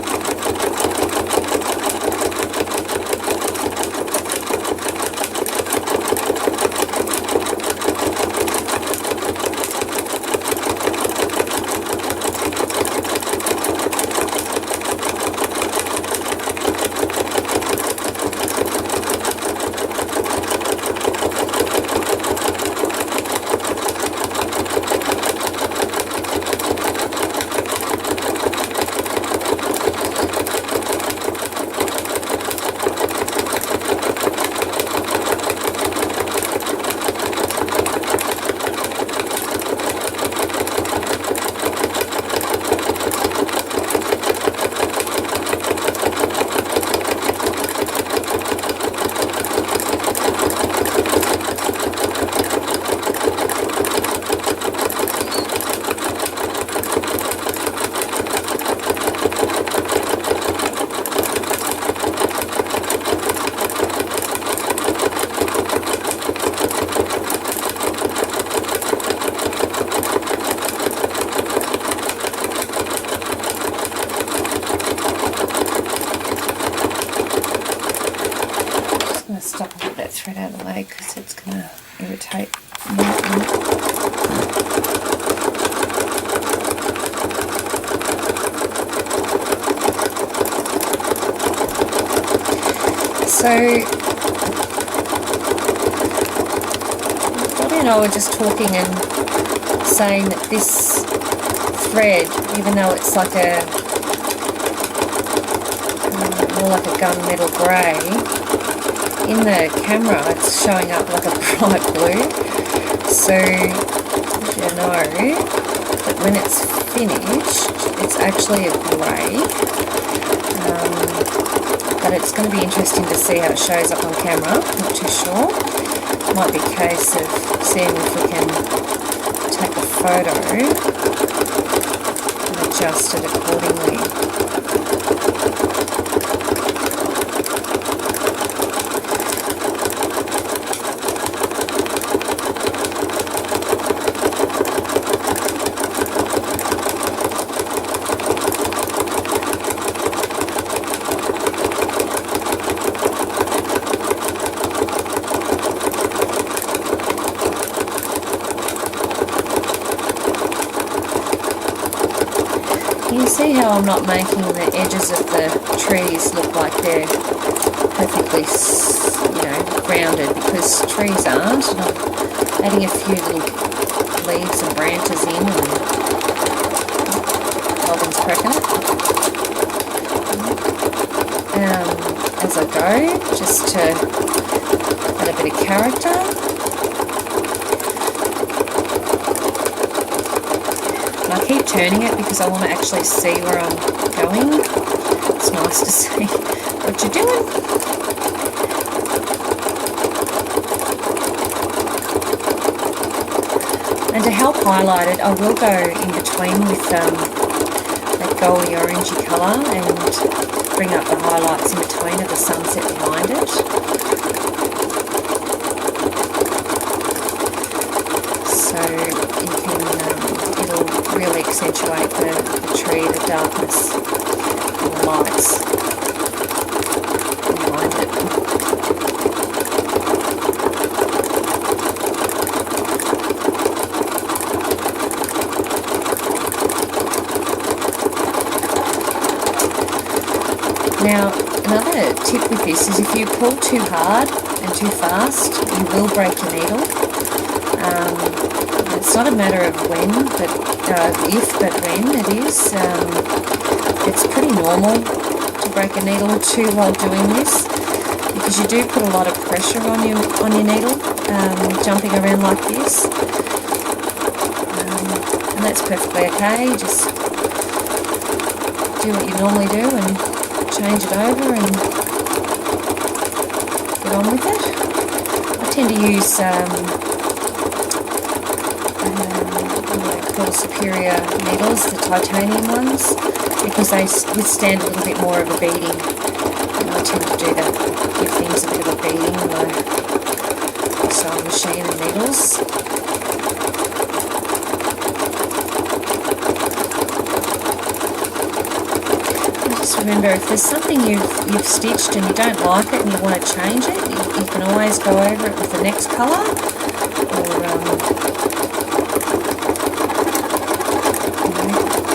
Stop and get that thread out of the way because it's going to irritate me. So Dottie and I were just talking and saying that this thread, even though it's like a more like a gunmetal grey, in the camera it's showing up like a bright blue, so you know that when it's finished it's actually a grey, but it's going to be interesting to see how it shows up on camera. Not too sure. Might be a case of seeing if we can take a photo and adjust it accordingly. see how I'm not making the edges of the trees look like they're perfectly, grounded, because trees aren't. And I'm adding a few little leaves and branches in, and Robin's cracking it. As I go, just to add a bit of character. And I keep turning it because I want to actually see where I'm going. It's nice to see what you're doing. And to help highlight it, I will go in between with that goldy orangey colour and bring up the highlights in between of the sunset behind it. So you can, it'll really accentuate the tree, the darkness and the lights behind it. Now, another tip with this is if you pull too hard and too fast, you will break your needle. It's not a matter of when, but if, but when it is. It's pretty normal to break a needle or two while doing this, because you do put a lot of pressure on your needle, jumping around like this. And that's perfectly okay. Just do what you normally do and change it over and get on with it. I tend to use what I call superior needles, the titanium ones, because they withstand a little bit more of a beating. And I tend to do that, give things a bit of a beating with my sewing machine and needles. Remember, if there's something you've stitched and you don't like it and you want to change it, you can always go over it with the next colour, or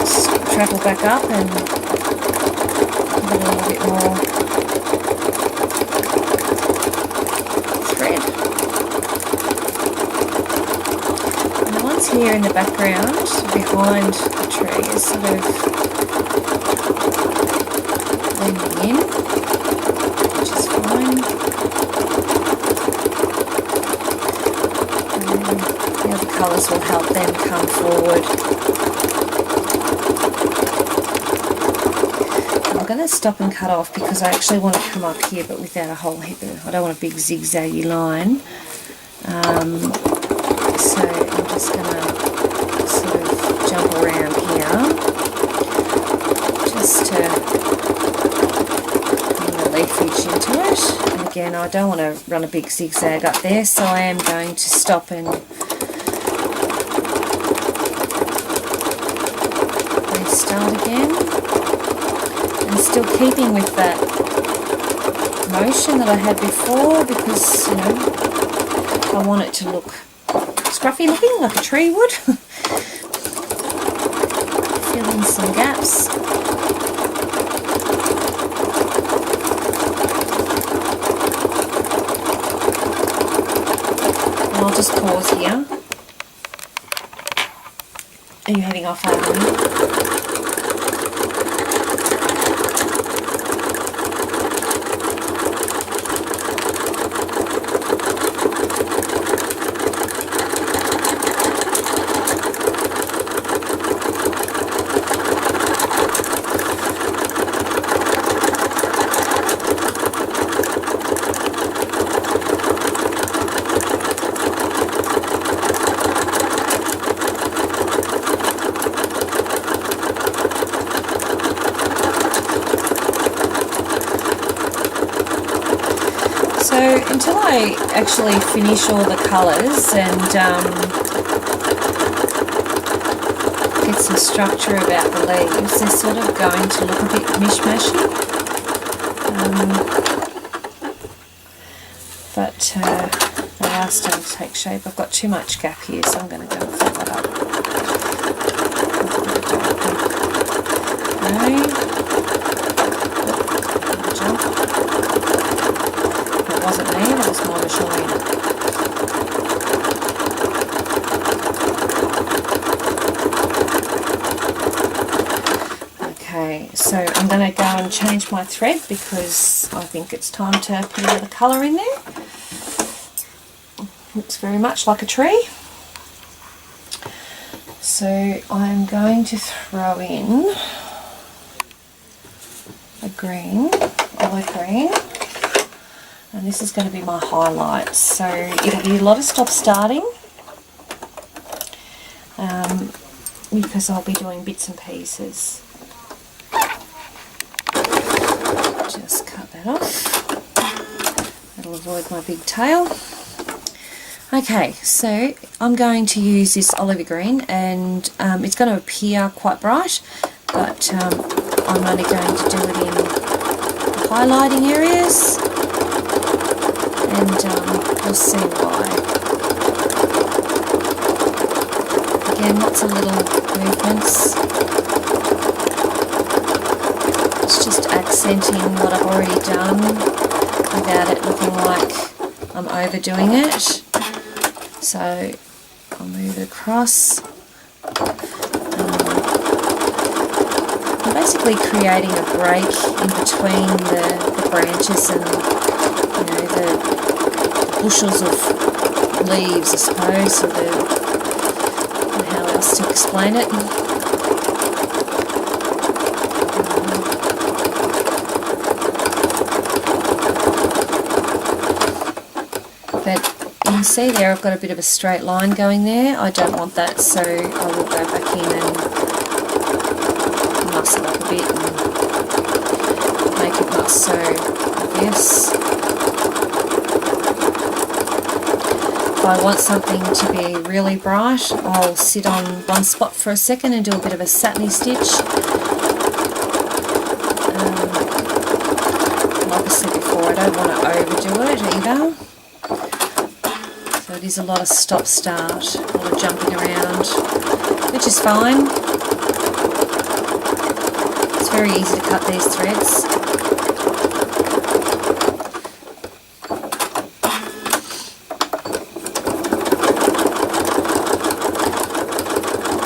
just travel back up and give it a little bit more thread. And the ones here in the background behind the tree is sort of blending in, which is fine. And the other colours will help them come forward. I'm going to stop and cut off because I actually want to come up here, but without a whole heap of, I don't want a big zigzaggy line. So I'm just going to sort of jump around here just to leafage into it. And again, I don't want to run a big zigzag up there, so I am going to stop and restart again, and still keeping with that motion that I had before, because I want it to look scruffy looking like a tree would. Fill in some gaps. I'll just pause here. Are you heading off, Amy? So until I actually finish all the colours and get some structure about the leaves, they're sort of going to look a bit mishmashy. But they are starting to take shape. I've got too much gap here, so I'm going to go and fill that up. Jump. That wasn't me, that was my machine. Okay, so I'm going to go and change my thread because I think it's time to put a bit of colour in there. Looks very much like a tree. So I'm going to throw in a green, olive green, and this is going to be my highlight. So it'll be a lot of stop-starting because I'll be doing bits and pieces. Just cut that off. That'll avoid my big tail. Okay, so I'm going to use this olive green, and it's going to appear quite bright, but I'm only going to do it in the highlighting areas, and you'll see why. Again, lots of little movements. It's just accenting what I've already done without it looking like I'm overdoing it. So I'll move it across. I'm basically creating a break in between the branches and, you know, the bushels of leaves, I suppose, or how else to explain it. But you can see there I've got a bit of a straight line going there. I don't want that, so I will go back in and muss it up a bit and make it not so obvious. If I want something to be really bright, I'll sit on one spot for a second and do a bit of a satiny stitch. Like I said before, I don't want to overdo it either. So it is a lot of stop-start, a lot of jumping around, which is fine. It's very easy to cut these threads.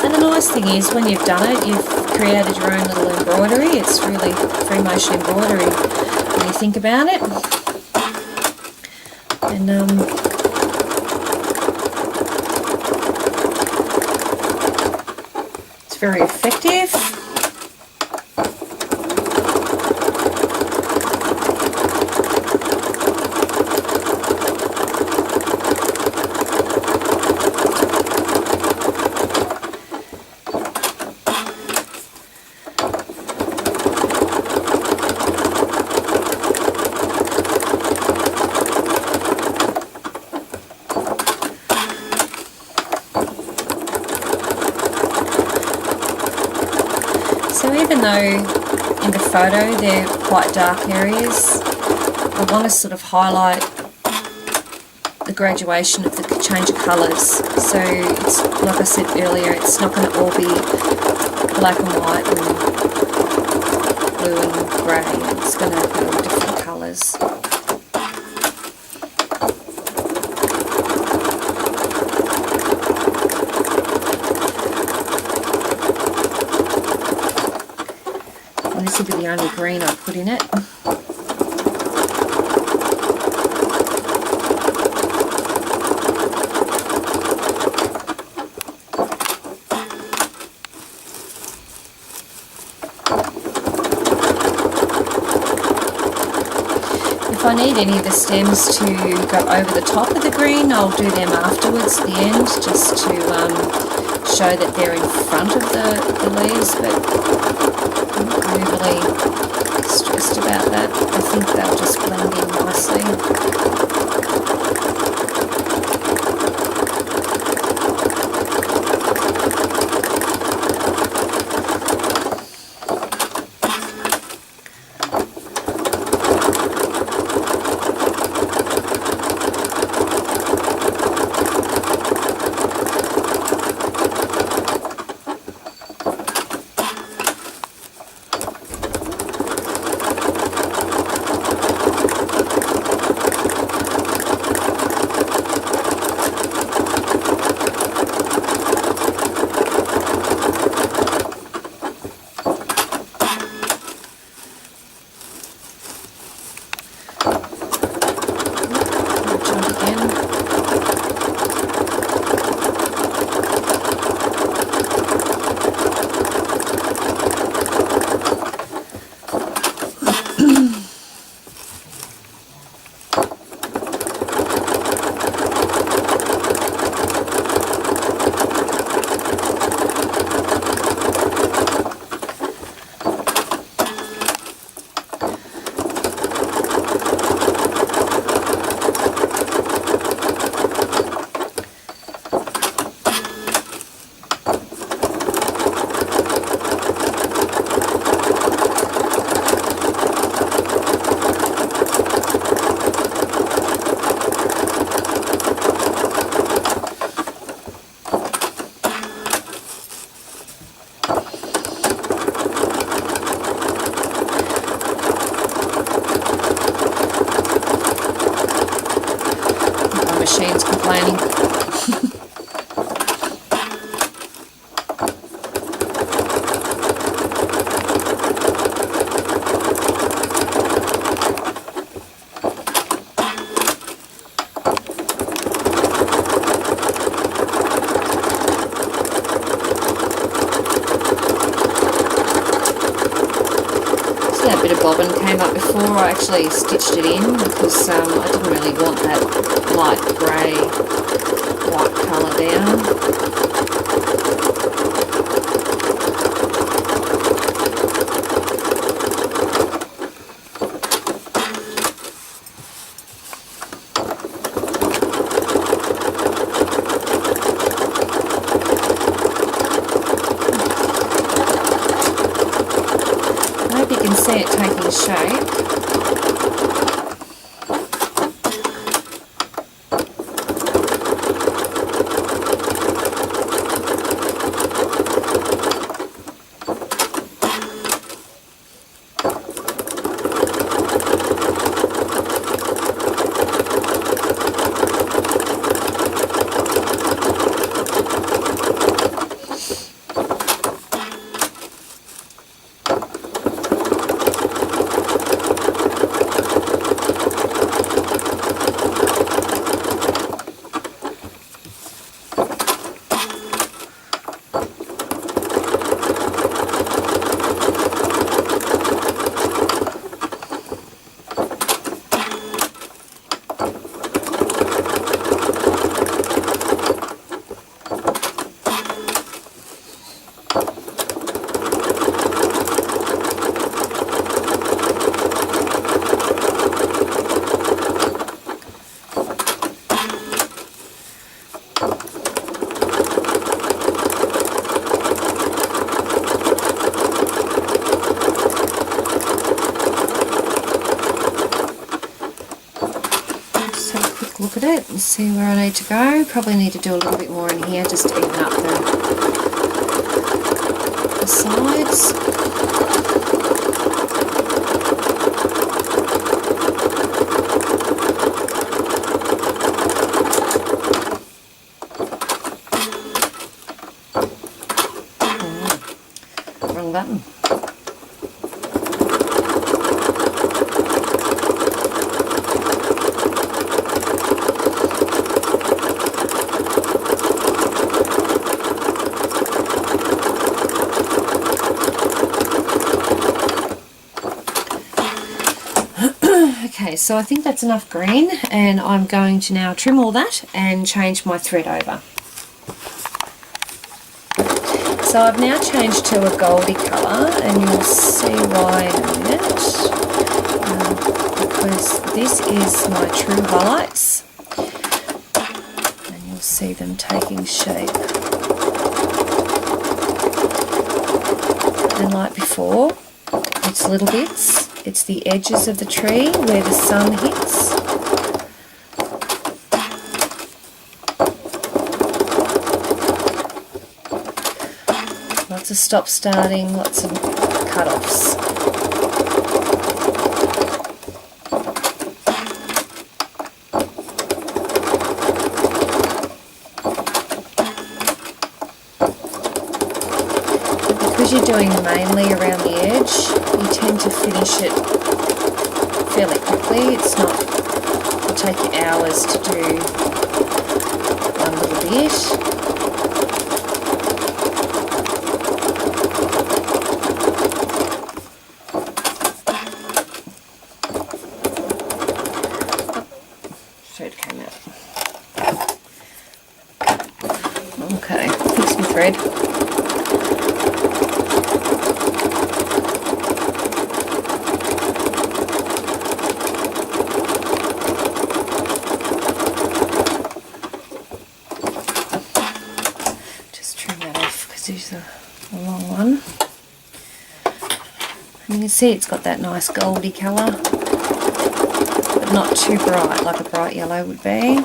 And the nice thing is, when you've done it, you've created your own little embroidery. It's really free motion embroidery when you think about it. And very effective. So even though in the photo they're quite dark areas, I want to sort of highlight the graduation of the change of colours. So it's, like I said earlier, it's not going to all be black and white and blue and grey. It's going to be all different colours. And this will be the only green I put in it. If I need any of the stems to go over the top of the green, I'll do them afterwards at the end, just to show that they're in front of the leaves, but I'm not really stressed about that. I think they'll just blend in nicely. My machine's complaining. That bit of bobbin came up before I actually stitched it in because I didn't really want that light grey white colour down. I hope you can see it taking shape. Look at it and see where I need to go. Probably need to do a little bit more in here just to even up the sides. Wrong button. Okay, so I think that's enough green, and I'm going to now trim all that and change my thread over. So I've now changed to a goldy colour, and you'll see why in a minute, because this is my true highlights, and you'll see them taking shape. And like before, it's little bits. It's the edges of the tree where the sun hits. Lots of stop starting, lots of cut-offs. Because you're doing mainly around the edge, you tend to finish it fairly quickly. It's not, it'll take you hours to do one little bit. thread. Just trim that off because it's a long one. And you can see it's got that nice goldy colour, but not too bright like a bright yellow would be.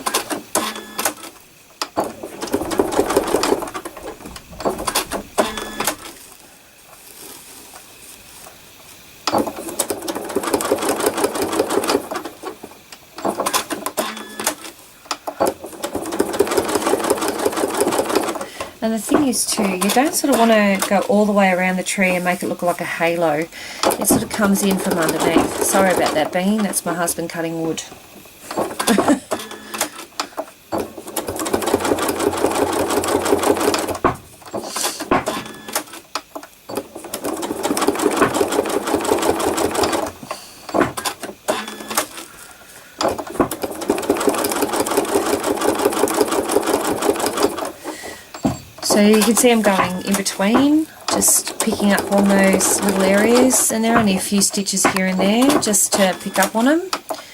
And the thing is too, you don't sort of want to go all the way around the tree and make it look like a halo. It sort of comes in from underneath. Sorry about that banging, that's my husband cutting wood. So you can see I'm going in between, just picking up on those little areas, and there are only a few stitches here and there just to pick up on them.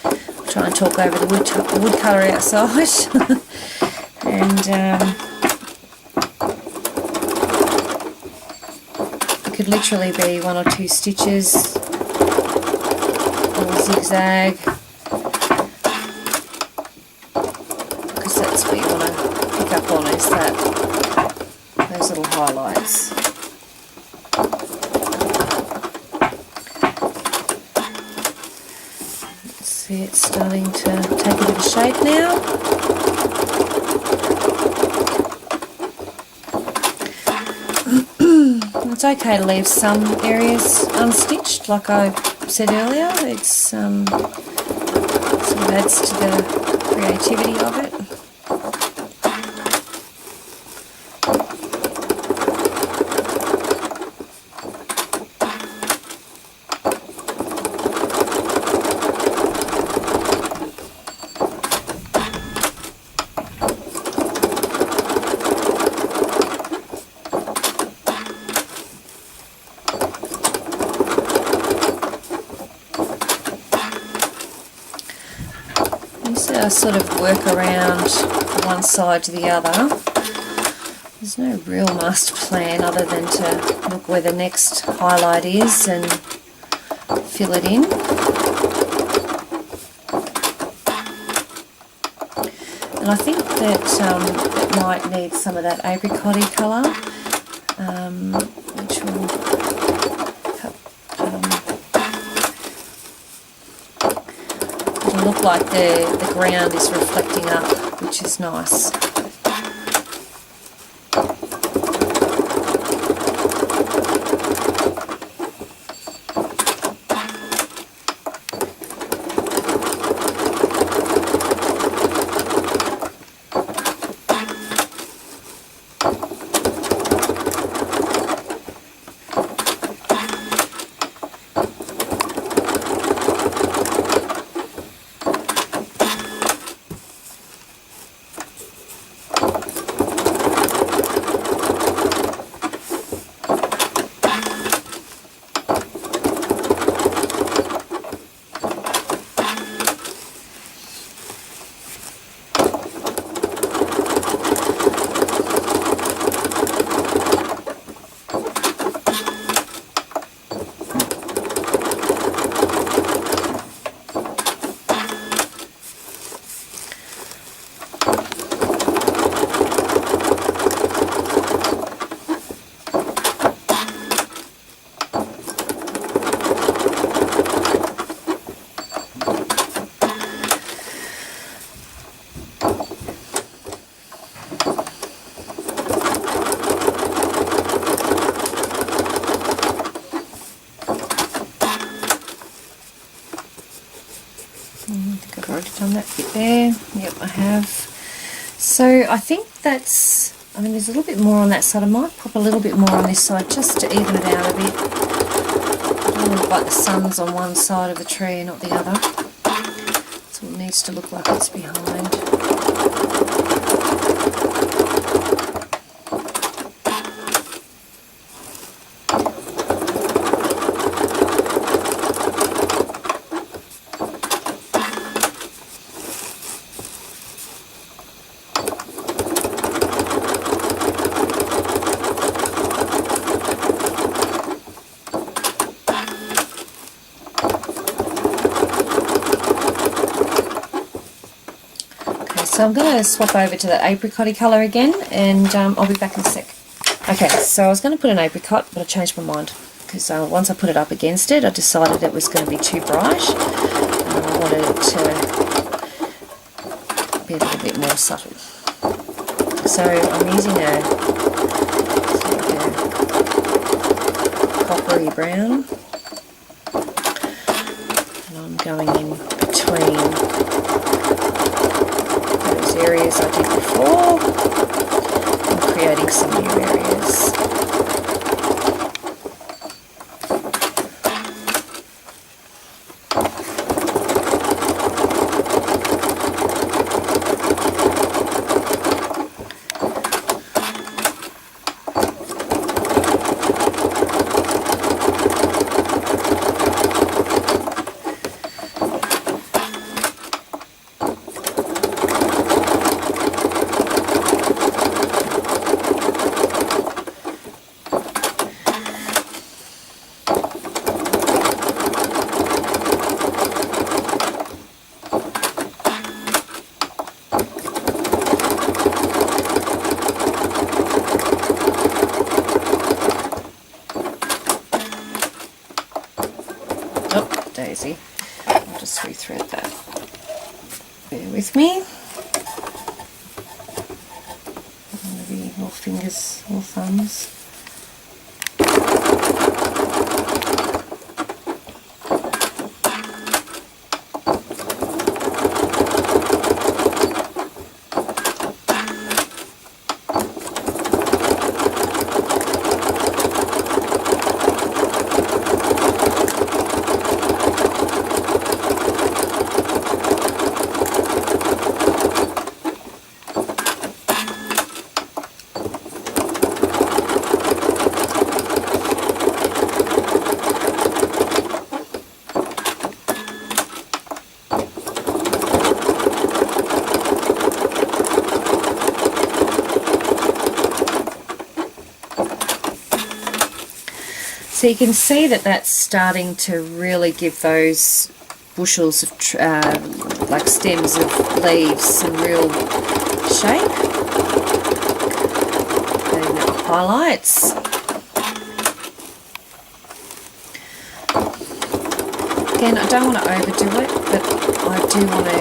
I'll try and talk over the woodcutter outside. And it could literally be 1 or 2 stitches or zigzag, because that's what you want to pick up on, is that those little highlights. Let's see, it's starting to take a bit of shape now. It's okay to leave some areas unstitched, like I said earlier. It's sort of adds to the creativity of it. Sort of work around one side to the other. There's no real master plan other than to look where the next highlight is and fill it in. And I think that it might need some of that apricot-y colour, which will look like the ground is reflecting up, which is nice. Done that bit there. Yep, I have. So I think that's, I mean, there's a little bit more on that side. I might pop a little bit more on this side just to even it out a bit. I don't look like the sun's on one side of the tree and not the other. So it needs to look like it's behind. So I'm going to swap over to that apricot-y colour again, and I'll be back in a sec. Okay, so I was going to put an apricot, but I changed my mind, because once I put it up against it, I decided it was going to be too bright, and I wanted it to be a little bit more subtle. So I'm using a coppery brown, and I'm going in between those areas I did before and creating some new areas. Daisy. I'll just rethread that. Bear with me. Maybe more fingers, more thumbs. So you can see that that's starting to really give those bushels of like stems of leaves some real shape and highlights. Again, I don't want to overdo it, but I do want to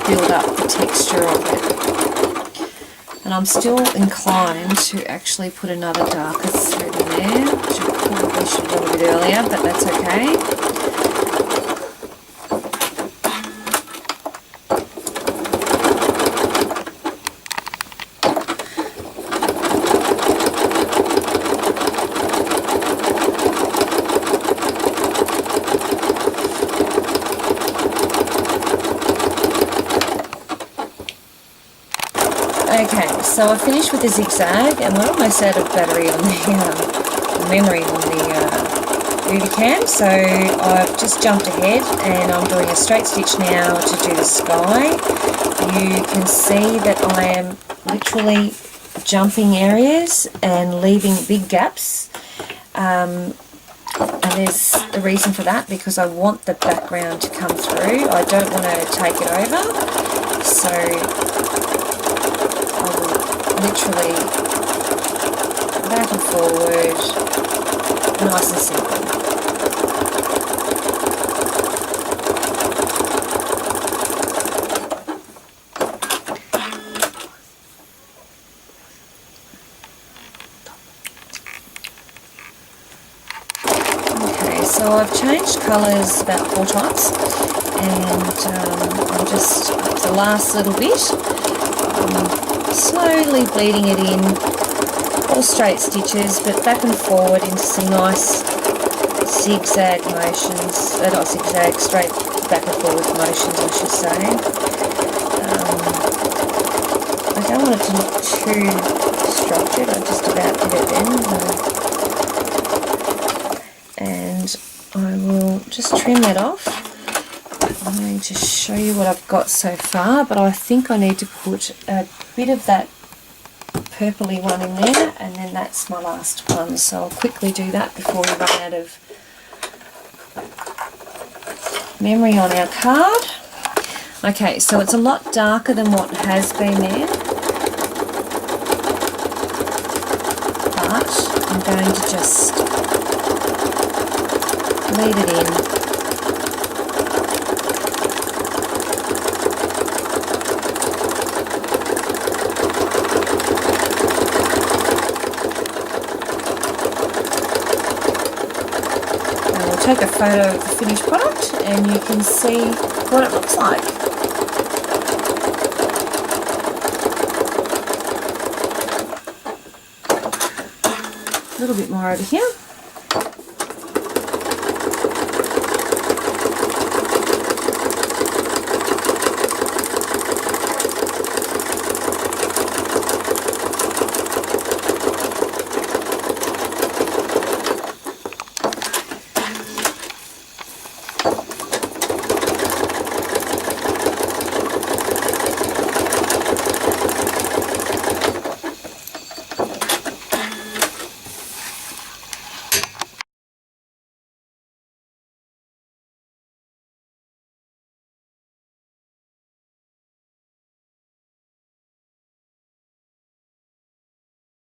build up the texture of it. And I'm still inclined to actually put another darker thread in there, which I probably should have done a bit earlier, but that's okay. Okay, so I finished with the zigzag, and we're almost out of battery on the memory on the Rudicam, so I've just jumped ahead and I'm doing a straight stitch now to do the sky. You can see that I am literally jumping areas and leaving big gaps, and there's a reason for that, because I want the background to come through. I don't want to take it over, so literally back and forward, nice and simple. Okay, so I've changed colours about 4 times, and I'm just up the last little bit. Slowly bleeding it in, all straight stitches, but back and forward into some nice zigzag motions, not zigzag, straight back and forward motions I should say. I don't want it to look too structured, I just about did it then. And I will just trim that off. I'm going to show you what I've got so far, but I think I need to put a bit of that purpley one in there, and then that's my last one, so I'll quickly do that before we run out of memory on our card. Okay, so it's a lot darker than what has been there, but I'm going to just lead it in. And we'll take a photo of the finished product and you can see what it looks like. A little bit more over here.